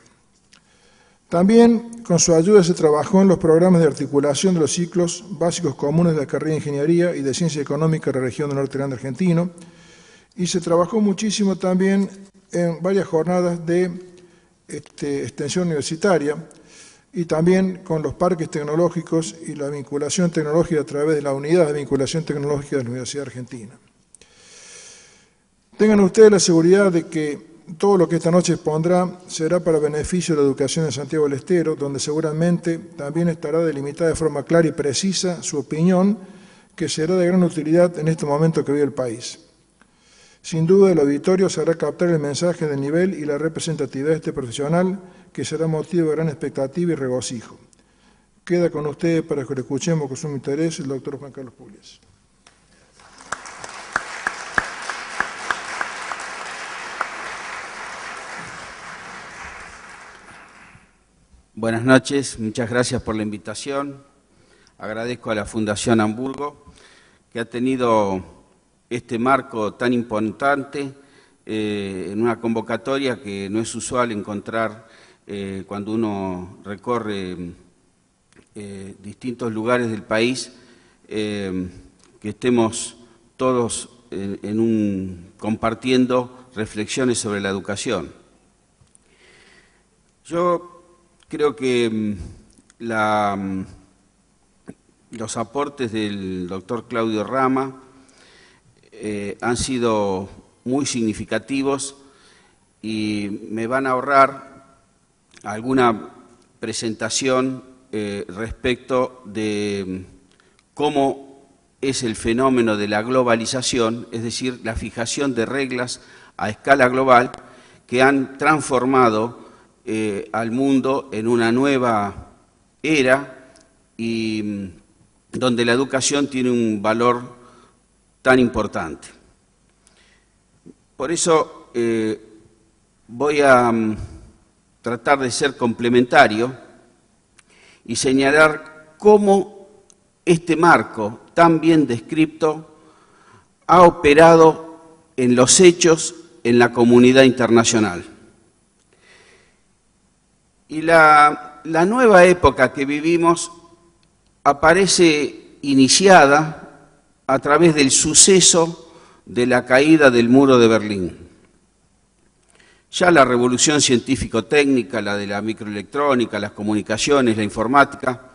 D: También con su ayuda se trabajó en los programas de articulación de los ciclos básicos comunes de la carrera de Ingeniería y de Ciencia Económica de la región del Norte Grande Argentino, y se trabajó muchísimo también en varias jornadas de extensión universitaria y también con los parques tecnológicos y la vinculación tecnológica a través de la unidad de vinculación tecnológica de la Universidad Argentina. Tengan ustedes la seguridad de que todo lo que esta noche expondrá será para beneficio de la educación en Santiago del Estero, donde seguramente también estará delimitada de forma clara y precisa su opinión, que será de gran utilidad en este momento que vive el país. Sin duda, el auditorio sabrá captar el mensaje del nivel y la representatividad de este profesional, que será motivo de gran expectativa y regocijo. Queda con ustedes para que lo escuchemos con sumo interés el doctor Juan Carlos Pugliese.
E: Buenas noches, muchas gracias por la invitación. Agradezco a la Fundación Hamburgo, que ha tenido este marco tan importante en una convocatoria que no es usual encontrar cuando uno recorre distintos lugares del país, que estemos todos compartiendo reflexiones sobre la educación. Yo creo que los aportes del doctor Claudio Rama han sido muy significativos y me van a ahorrar alguna presentación respecto de cómo es el fenómeno de la globalización, es decir, la fijación de reglas a escala global que han transformado al mundo en una nueva era y donde la educación tiene un valor tan importante. Por eso voy a tratar de ser complementario y señalar cómo este marco tan bien descrito ha operado en los hechos en la comunidad internacional. Y la nueva época que vivimos aparece iniciada a través del suceso de la caída del muro de Berlín. Ya la revolución científico-técnica, la de la microelectrónica, las comunicaciones, la informática,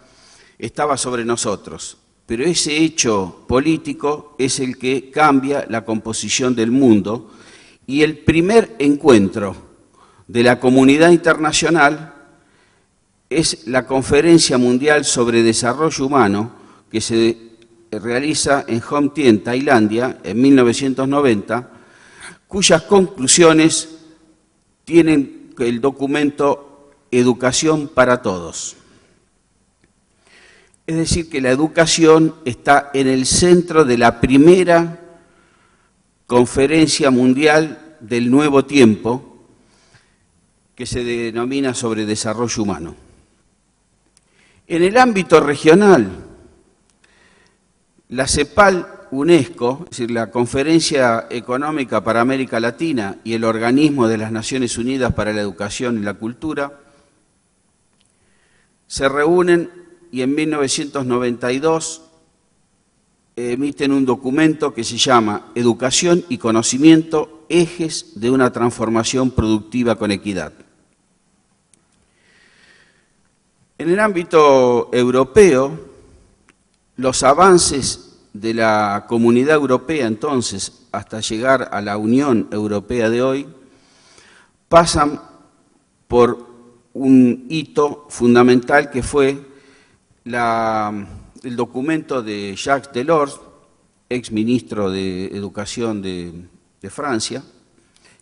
E: estaba sobre nosotros, pero ese hecho político es el que cambia la composición del mundo y el primer encuentro de la comunidad internacional es la Conferencia Mundial sobre Desarrollo Humano que se realiza en Hom Thien, Tailandia, en 1990, cuyas conclusiones tienen el documento Educación para Todos. Es decir, que la educación está en el centro de la primera Conferencia Mundial del Nuevo Tiempo, que se denomina sobre desarrollo humano. En el ámbito regional, la CEPAL UNESCO, es decir, la Conferencia Económica para América Latina y el Organismo de las Naciones Unidas para la Educación y la Cultura, se reúnen y en 1992 emiten un documento que se llama Educación y Conocimiento, ejes de una transformación productiva con equidad. En el ámbito europeo, los avances de la Comunidad Europea entonces, hasta llegar a la Unión Europea de hoy, pasan por un hito fundamental que fue el documento de Jacques Delors, ex ministro de Educación de Francia,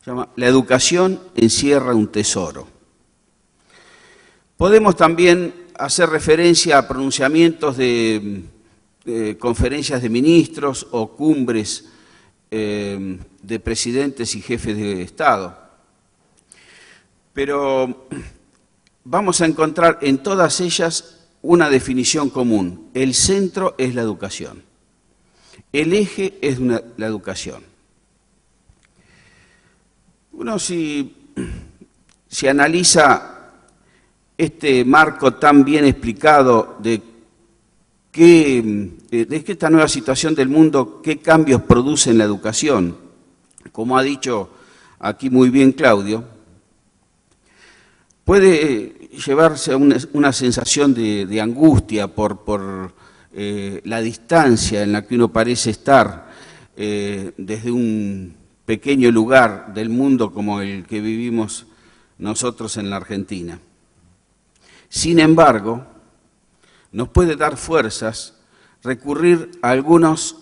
E: se llama La educación encierra un tesoro. Podemos también hacer referencia a pronunciamientos de conferencias de ministros o cumbres de presidentes y jefes de Estado. Pero vamos a encontrar en todas ellas una definición común. El centro es la educación. El eje es la educación. Uno si analiza este marco tan bien explicado de que esta nueva situación del mundo, qué cambios produce en la educación, como ha dicho aquí muy bien Claudio, puede llevarse a una sensación de angustia por la distancia en la que uno parece estar desde un pequeño lugar del mundo como el que vivimos nosotros en la Argentina. Sin embargo, nos puede dar fuerzas recurrir a algunos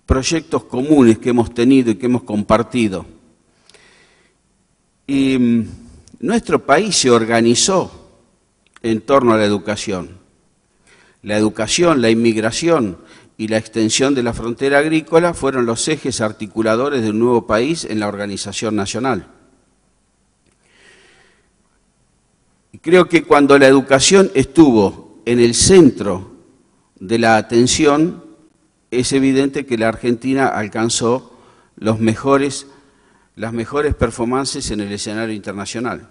E: proyectos comunes que hemos tenido y que hemos compartido. Y nuestro país se organizó en torno a la educación. La educación, la inmigración y la extensión de la frontera agrícola fueron los ejes articuladores de un nuevo país en la organización nacional. Y creo que cuando la educación estuvo en el centro de la atención, es evidente que la Argentina alcanzó las mejores performances en el escenario internacional.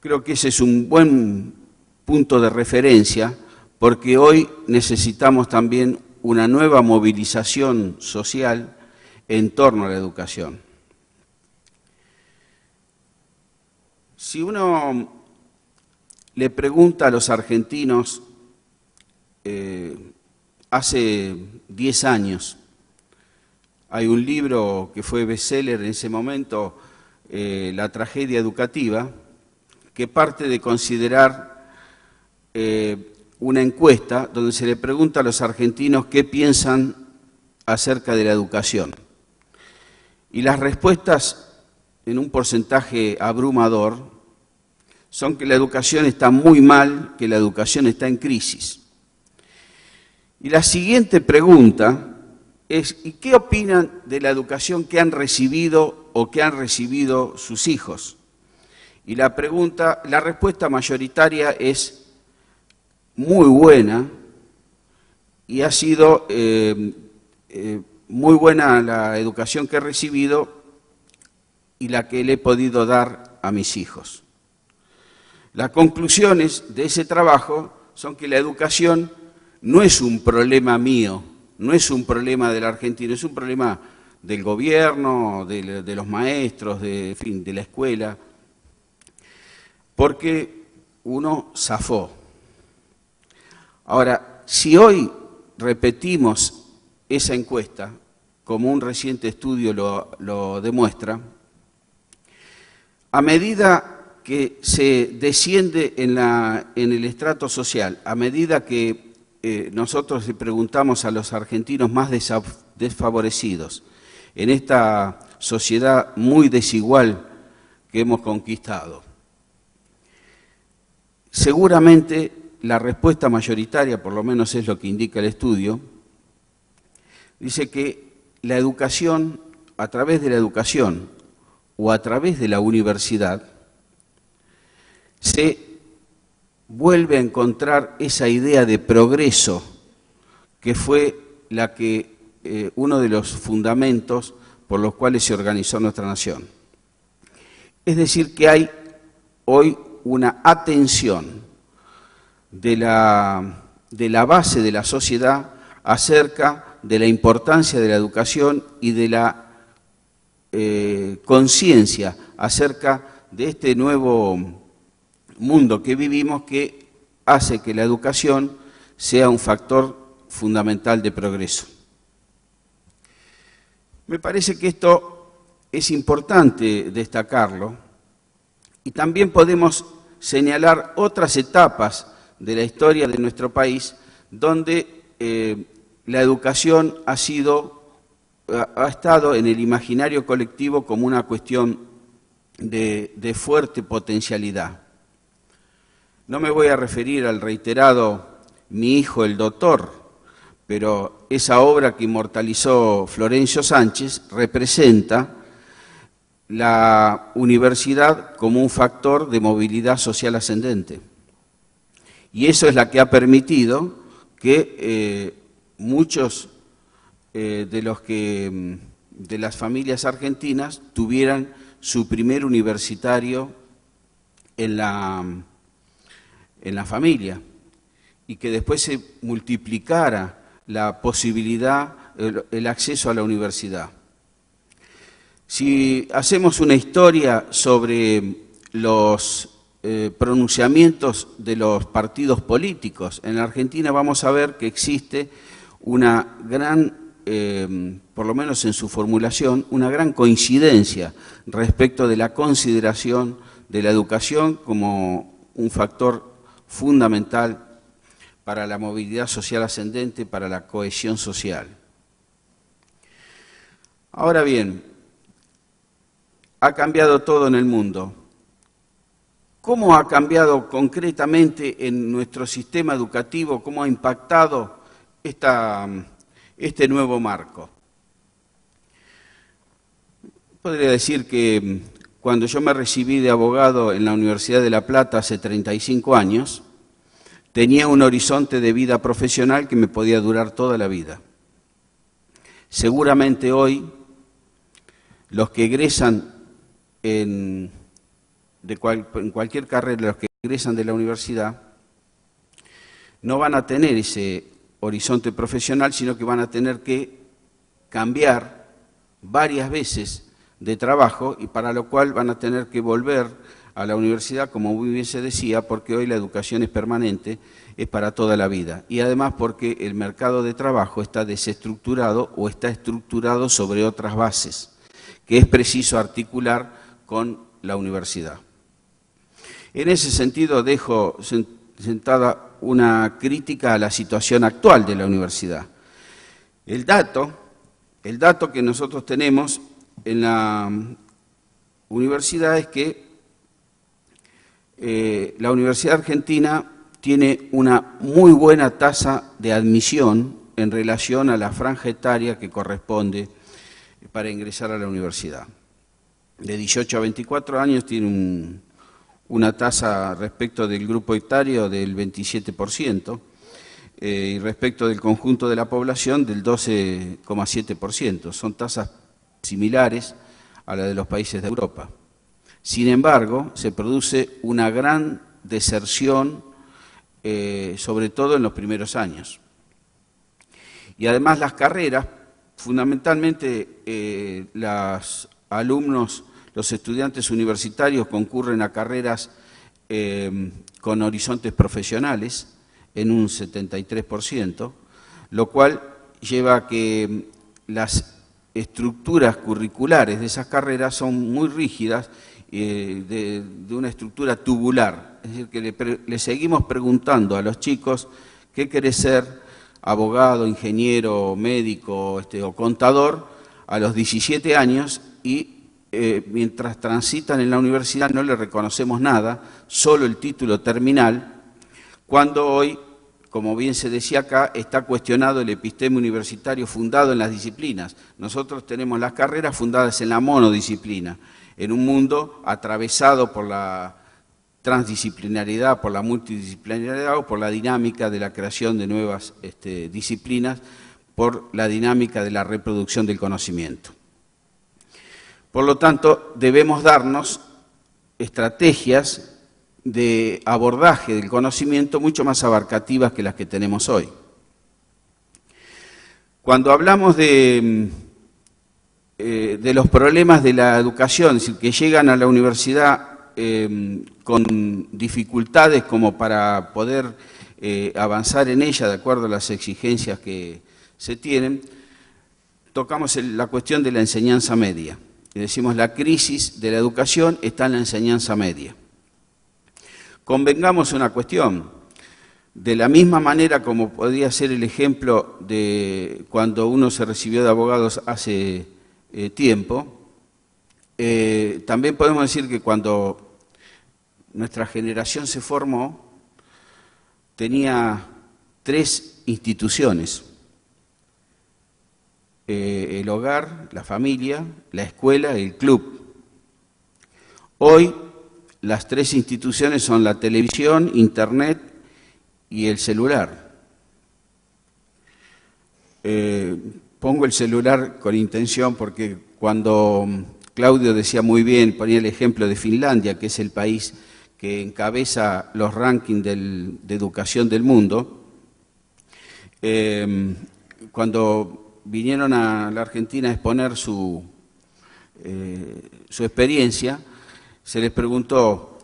E: Creo que ese es un buen punto de referencia, porque hoy necesitamos también una nueva movilización social en torno a la educación. Si uno le pregunta a los argentinos, hace 10 años, hay un libro que fue bestseller en ese momento, La tragedia educativa, que parte de considerar una encuesta donde se le pregunta a los argentinos qué piensan acerca de la educación. Y las respuestas, en un porcentaje abrumador, son que la educación está muy mal, que la educación está en crisis. Y la siguiente pregunta es, ¿y qué opinan de la educación que han recibido o que han recibido sus hijos? Y la respuesta mayoritaria es muy buena, y ha sido muy buena la educación que he recibido y la que le he podido dar a mis hijos. Las conclusiones de ese trabajo son que la educación no es un problema mío, no es un problema del argentino, es un problema del gobierno, de los maestros, de la escuela, porque uno zafó. Ahora, si hoy repetimos esa encuesta, como un reciente estudio lo demuestra, a medida que se desciende en el estrato social, a medida que nosotros le preguntamos a los argentinos más desfavorecidos en esta sociedad muy desigual que hemos conquistado, seguramente la respuesta mayoritaria, por lo menos es lo que indica el estudio, dice que la educación, a través de la educación o a través de la universidad, se vuelve a encontrar esa idea de progreso que fue uno de los fundamentos por los cuales se organizó nuestra nación. Es decir, que hay hoy una atención de la base de la sociedad acerca de la importancia de la educación y de la conciencia acerca de este nuevo mundo que vivimos, que hace que la educación sea un factor fundamental de progreso. Me parece que esto es importante destacarlo, y también podemos señalar otras etapas de la historia de nuestro país donde la educación ha estado en el imaginario colectivo como una cuestión de fuerte potencialidad. No me voy a referir al reiterado Mi hijo el doctor, pero esa obra que inmortalizó Florencio Sánchez representa la universidad como un factor de movilidad social ascendente. Y eso es la que ha permitido que muchos de las familias argentinas tuvieran su primer universitario en la familia, y que después se multiplicara la posibilidad, el acceso a la universidad. Si hacemos una historia sobre los pronunciamientos de los partidos políticos en la Argentina, vamos a ver que existe una gran, por lo menos en su formulación, una gran coincidencia respecto de la consideración de la educación como un factor fundamental para la movilidad social ascendente, para la cohesión social. Ahora bien, ha cambiado todo en el mundo. ¿Cómo ha cambiado concretamente en nuestro sistema educativo? ¿Cómo ha impactado este nuevo marco? Podría decir que cuando yo me recibí de abogado en la Universidad de La Plata hace 35 años, tenía un horizonte de vida profesional que me podía durar toda la vida. Seguramente hoy los que egresan en cualquier carrera, los que egresan de la universidad, no van a tener ese horizonte profesional, sino que van a tener que cambiar varias veces de trabajo, y para lo cual van a tener que volver a la universidad, como muy bien se decía, porque hoy la educación es permanente, es para toda la vida, y además porque el mercado de trabajo está desestructurado o está estructurado sobre otras bases, que es preciso articular con la universidad. En ese sentido dejo sentada una crítica a la situación actual de la universidad. El dato que nosotros tenemos en la universidad es que la Universidad Argentina tiene una muy buena tasa de admisión en relación a la franja etaria que corresponde para ingresar a la universidad. De 18 a 24 años tiene una tasa respecto del grupo etario del 27%, y respecto del conjunto de la población del 12,7%. Son tasas similares a la de los países de Europa. Sin embargo, se produce una gran deserción, sobre todo en los primeros años. Y además las carreras, fundamentalmente los alumnos, los estudiantes universitarios concurren a carreras con horizontes profesionales en un 73%, lo cual lleva a que las estructuras curriculares de esas carreras son muy rígidas, de una estructura tubular. Es decir, que le seguimos preguntando a los chicos qué querés ser, abogado, ingeniero, médico o contador, a los 17 años, y mientras transitan en la universidad no le reconocemos nada, solo el título terminal, cuando hoy, como bien se decía acá, está cuestionado el episteme universitario fundado en las disciplinas. Nosotros tenemos las carreras fundadas en la monodisciplina, en un mundo atravesado por la transdisciplinariedad, por la multidisciplinariedad o por la dinámica de la creación de nuevas disciplinas, por la dinámica de la reproducción del conocimiento. Por lo tanto, debemos darnos estrategias de abordaje del conocimiento mucho más abarcativas que las que tenemos hoy. Cuando hablamos de los problemas de la educación, es decir, que llegan a la universidad con dificultades como para poder avanzar en ella de acuerdo a las exigencias que se tienen, tocamos la cuestión de la enseñanza media. Y decimos, la crisis de la educación está en la enseñanza media. Convengamos una cuestión, de la misma manera como podría ser el ejemplo de cuando uno se recibió de abogados hace tiempo, también podemos decir que cuando nuestra generación se formó, tenía 3 instituciones: el hogar, la familia, la escuela y el club. Hoy las 3 instituciones son la televisión, internet y el celular. Pongo el celular con intención porque cuando Claudio decía muy bien, ponía el ejemplo de Finlandia, que es el país que encabeza los rankings de educación del mundo, cuando vinieron a la Argentina a exponer su experiencia, se les preguntó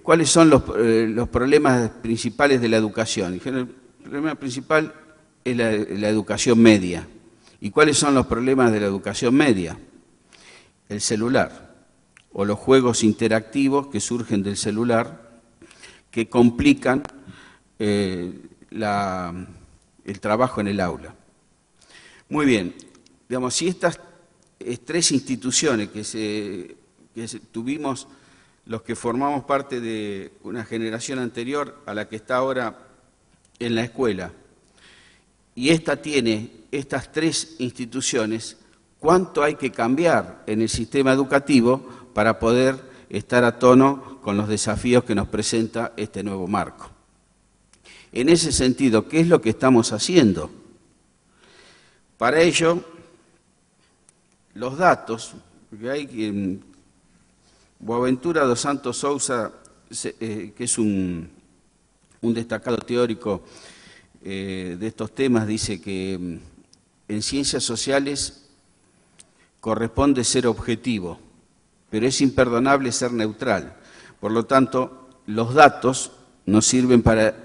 E: cuáles son los problemas principales de la educación. Dijeron, el problema principal es la educación media. ¿Y cuáles son los problemas de la educación media? El celular o los juegos interactivos que surgen del celular que complican el trabajo en el aula. Muy bien, digamos, si estas 3 instituciones que tuvimos los que formamos parte de una generación anterior a la que está ahora en la escuela, y esta tiene estas 3 instituciones, ¿cuánto hay que cambiar en el sistema educativo para poder estar a tono con los desafíos que nos presenta este nuevo marco? En ese sentido, ¿qué es lo que estamos haciendo? Para ello, los datos, porque hay Boaventura dos Santos Sousa, que es un destacado teórico de estos temas, dice que en ciencias sociales corresponde ser objetivo, pero es imperdonable ser neutral. Por lo tanto, los datos nos sirven para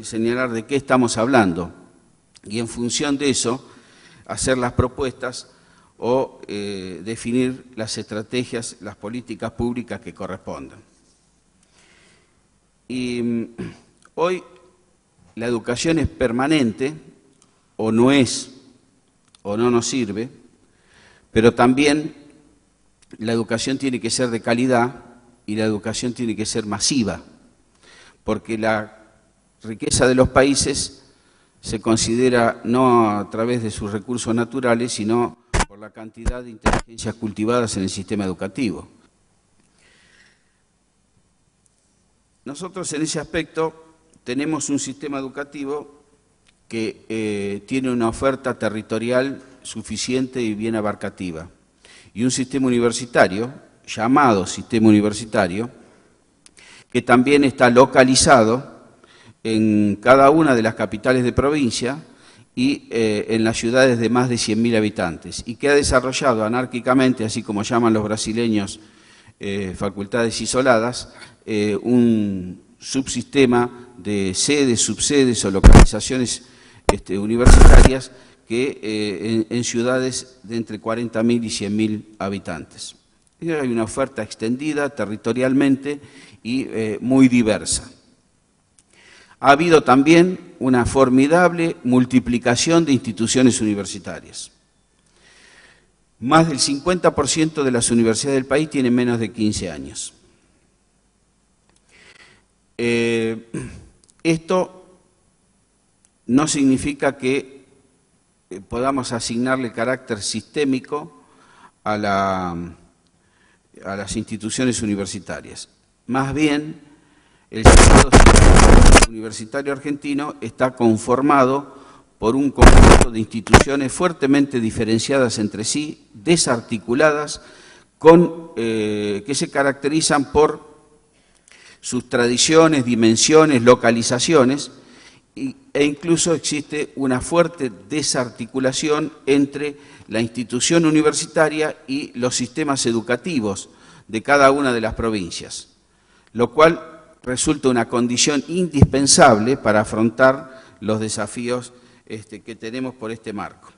E: señalar de qué estamos hablando y en función de eso hacer las propuestas o definir las estrategias, las políticas públicas que correspondan. Y hoy la educación es permanente, o no es, o no nos sirve, pero también la educación tiene que ser de calidad y la educación tiene que ser masiva, porque la riqueza de los países se considera no a través de sus recursos naturales, sino por la cantidad de inteligencias cultivadas en el sistema educativo. Nosotros en ese aspecto tenemos un sistema educativo que tiene una oferta territorial suficiente y bien abarcativa, y un sistema universitario, llamado sistema universitario, que también está localizado en cada una de las capitales de provincia y en las ciudades de más de 100.000 habitantes, y que ha desarrollado anárquicamente, así como llaman los brasileños facultades isoladas, un subsistema de sedes, subsedes o localizaciones universitarias que en ciudades de entre 40.000 y 100.000 habitantes. Hay una oferta extendida territorialmente y muy diversa. Ha habido también una formidable multiplicación de instituciones universitarias. Más del 50% de las universidades del país tienen menos de 15 años. Esto no significa que podamos asignarle carácter sistémico a las instituciones universitarias. Más bien, el sistema universitario argentino está conformado por un conjunto de instituciones fuertemente diferenciadas entre sí, desarticuladas, que se caracterizan por sus tradiciones, dimensiones, localizaciones, e incluso existe una fuerte desarticulación entre la institución universitaria y los sistemas educativos de cada una de las provincias, lo cual resulta una condición indispensable para afrontar los desafíos que tenemos por este marco.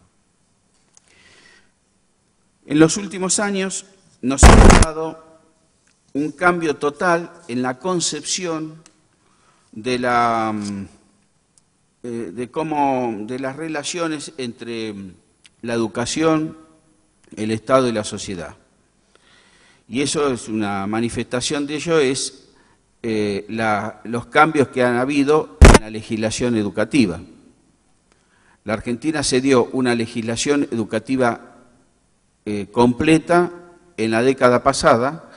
E: En los últimos años nos ha dado un cambio total en la concepción de las relaciones entre la educación, el Estado y la sociedad. Y eso es una manifestación de ello, es los cambios que han habido en la legislación educativa. La Argentina se dio una legislación educativa completa en la década pasada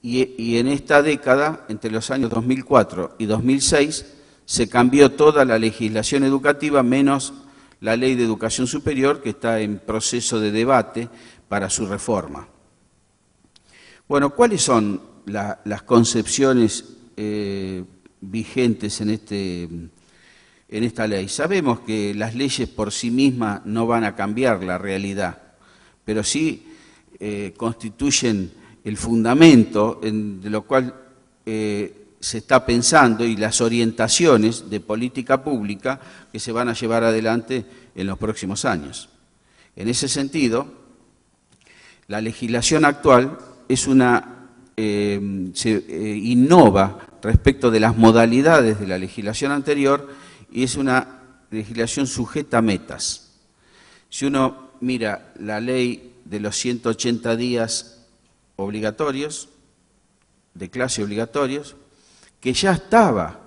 E: y en esta década, entre los años 2004 y 2006, se cambió toda la legislación educativa menos la Ley de Educación Superior, que está en proceso de debate para su reforma. Bueno, ¿cuáles son las concepciones vigentes en esta ley? Sabemos que las leyes por sí mismas no van a cambiar la realidad, pero sí constituyen el fundamento de lo cual se está pensando y las orientaciones de política pública que se van a llevar adelante en los próximos años. En ese sentido, la legislación actual es se innova respecto de las modalidades de la legislación anterior y es una legislación sujeta a metas. Si uno mira la ley de los 180 días obligatorios, de clase obligatorios, que ya estaba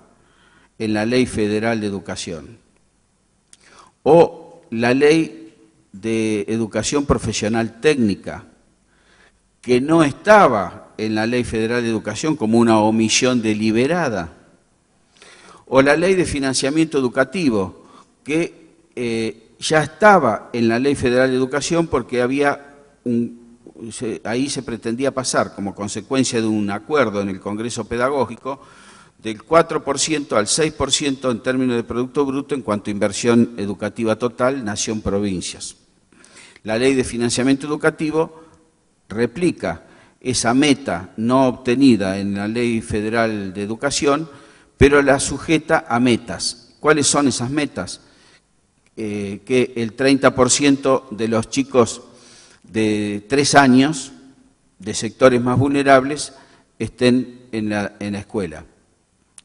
E: en la Ley Federal de Educación, o la Ley de Educación Profesional Técnica, que no estaba en la Ley Federal de Educación como una omisión deliberada, o la Ley de Financiamiento Educativo, que ya estaba en la Ley Federal de Educación porque ahí se pretendía pasar, como consecuencia de un acuerdo en el Congreso Pedagógico, del 4% al 6% en términos de Producto Bruto en cuanto a inversión educativa total, nación-provincias. La Ley de Financiamiento Educativo replica esa meta no obtenida en la Ley Federal de Educación, pero la sujeta a metas. ¿Cuáles son esas metas? Que el 30% de los chicos de 3 años, de sectores más vulnerables, estén en la escuela,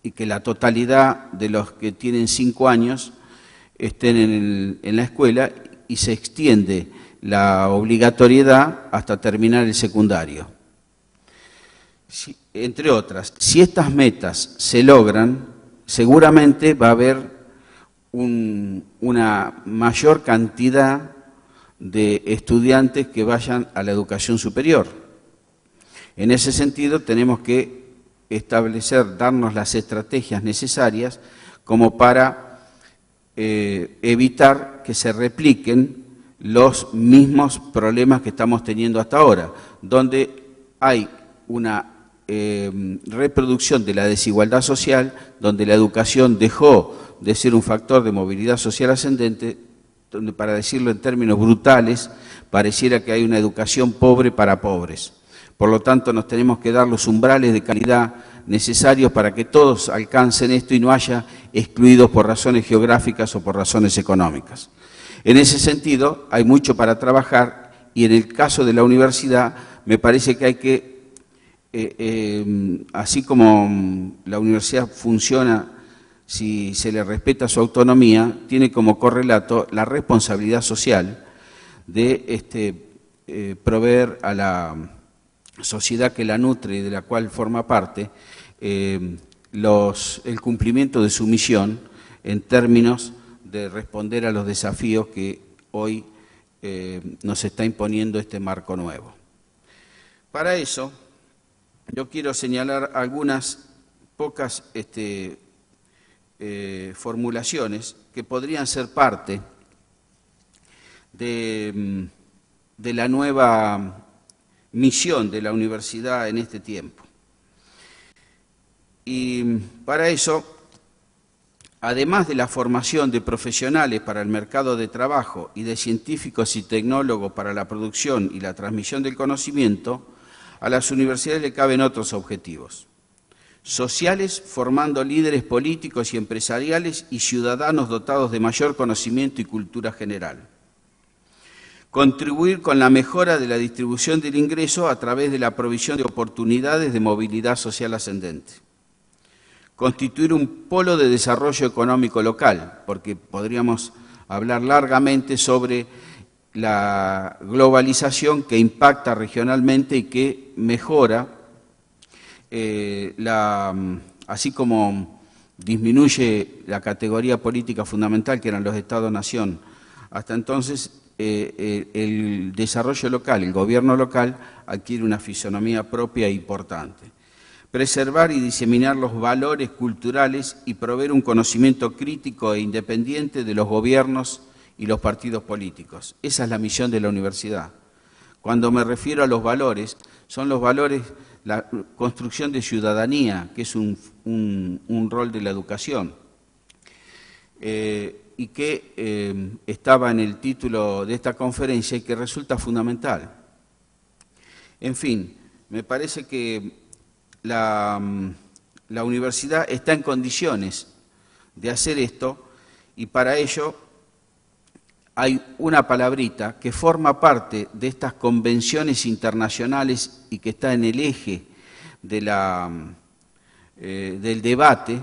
E: y que la totalidad de los que tienen 5 años estén en la escuela, y se extiende la obligatoriedad hasta terminar el secundario. Entre otras, si estas metas se logran, seguramente va a haber una mayor cantidad de estudiantes que vayan a la educación superior. En ese sentido, tenemos que darnos las estrategias necesarias como para evitar que se repliquen los mismos problemas que estamos teniendo hasta ahora, donde hay una reproducción de la desigualdad social, donde la educación dejó de ser un factor de movilidad social ascendente, donde, para decirlo en términos brutales, pareciera que hay una educación pobre para pobres. Por lo tanto, nos tenemos que dar los umbrales de calidad necesarios para que todos alcancen esto y no haya excluidos por razones geográficas o por razones económicas. En ese sentido, hay mucho para trabajar y en el caso de la universidad me parece que hay que, así como la universidad funciona si se le respeta su autonomía, tiene como correlato la responsabilidad social de proveer a la sociedad que la nutre y de la cual forma parte el cumplimiento de su misión en términos de responder a los desafíos que hoy nos está imponiendo este marco nuevo. Para eso, yo quiero señalar algunas pocas formulaciones que podrían ser parte de la nueva misión de la universidad en este tiempo. Y para eso, además de la formación de profesionales para el mercado de trabajo y de científicos y tecnólogos para la producción y la transmisión del conocimiento, a las universidades le caben otros objetivos. Sociales, formando líderes políticos y empresariales y ciudadanos dotados de mayor conocimiento y cultura general. Contribuir con la mejora de la distribución del ingreso a través de la provisión de oportunidades de movilidad social ascendente. Constituir un polo de desarrollo económico local, porque podríamos hablar largamente sobre la globalización que impacta regionalmente y que mejora, así como disminuye la categoría política fundamental que eran los Estados-nación. Hasta entonces el desarrollo local, el gobierno local, adquiere una fisonomía propia e importante. Preservar y diseminar los valores culturales y proveer un conocimiento crítico e independiente de los gobiernos y los partidos políticos. Esa es la misión de la universidad. Cuando me refiero a los valores, son los valores, la construcción de ciudadanía, que es un rol de la educación, y que estaba en el título de esta conferencia y que resulta fundamental. En fin, me parece que la universidad está en condiciones de hacer esto y para ello hay una palabrita que forma parte de estas convenciones internacionales y que está en el eje de del debate.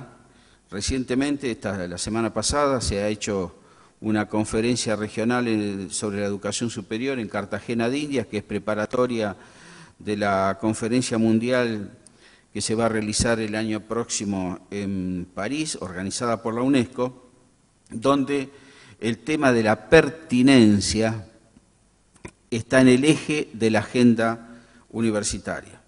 E: Recientemente, la semana pasada, se ha hecho una conferencia regional sobre la educación superior en Cartagena de Indias, que es preparatoria de la conferencia mundial que se va a realizar el año próximo en París, organizada por la UNESCO, donde el tema de la pertinencia está en el eje de la agenda universitaria.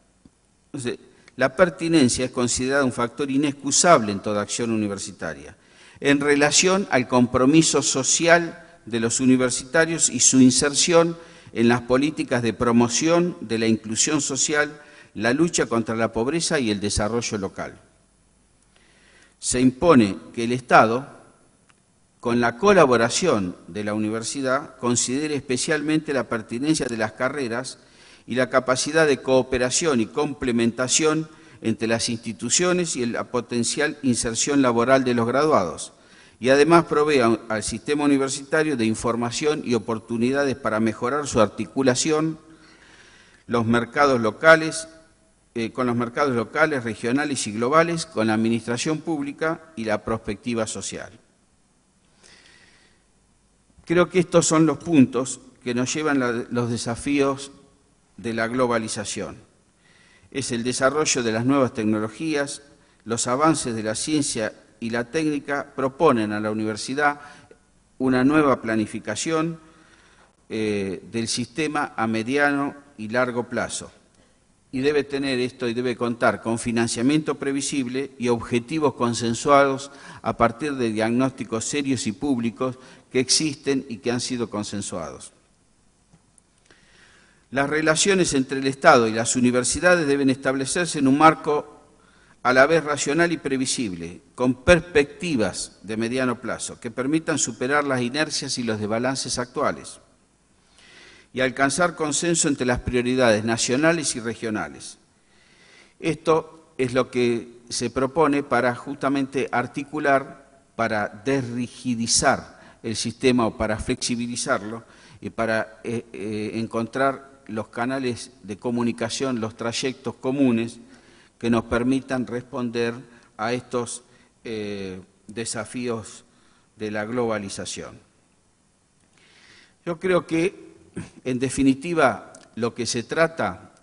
E: Entonces, la pertinencia es considerada un factor inexcusable en toda acción universitaria, en relación al compromiso social de los universitarios y su inserción en las políticas de promoción de la inclusión social, la lucha contra la pobreza y el desarrollo local. Se impone que el Estado, con la colaboración de la universidad, considere especialmente la pertinencia de las carreras y la capacidad de cooperación y complementación entre las instituciones y la potencial inserción laboral de los graduados, y además provea al sistema universitario de información y oportunidades para mejorar su articulación con los mercados locales, regionales y globales, con la administración pública y la prospectiva social. Creo que estos son los puntos que nos llevan los desafíos de la globalización. Es el desarrollo de las nuevas tecnologías, los avances de la ciencia y la técnica proponen a la universidad una nueva planificación del sistema a mediano y largo plazo. Y debe tener esto y debe contar con financiamiento previsible y objetivos consensuados a partir de diagnósticos serios y públicos que existen y que han sido consensuados. Las relaciones entre el Estado y las universidades deben establecerse en un marco a la vez racional y previsible, con perspectivas de mediano plazo, que permitan superar las inercias y los desbalances actuales y alcanzar consenso entre las prioridades nacionales y regionales. Esto es lo que se propone para justamente articular, para desrigidizar el sistema o para flexibilizarlo y para encontrar los canales de comunicación, los trayectos comunes que nos permitan responder a estos desafíos de la globalización. Yo creo que, en definitiva, lo que se trata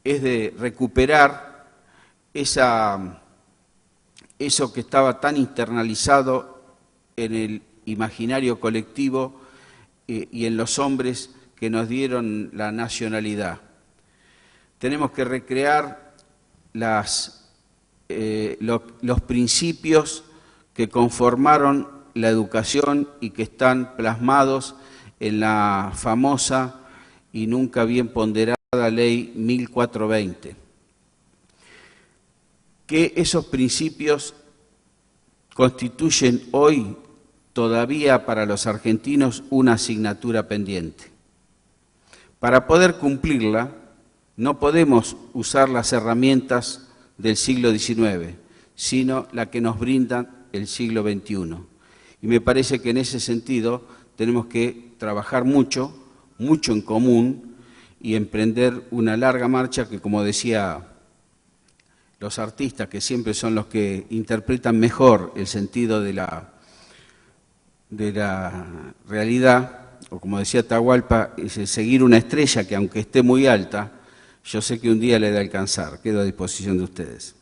E: es de recuperar eso que estaba tan internalizado en el imaginario colectivo y en los hombres que nos dieron la nacionalidad. Tenemos que recrear los principios que conformaron la educación y que están plasmados en la famosa y nunca bien ponderada Ley 1420. Que esos principios constituyen hoy todavía para los argentinos una asignatura pendiente. Para poder cumplirla, no podemos usar las herramientas del siglo XIX, sino la que nos brinda el siglo XXI. Y me parece que en ese sentido tenemos que trabajar mucho en común y emprender una larga marcha que, como decía los artistas, que siempre son los que interpretan mejor el sentido de la realidad, o como decía Atahualpa, es seguir una estrella que aunque esté muy alta, yo sé que un día le he de alcanzar. Quedo a disposición de ustedes.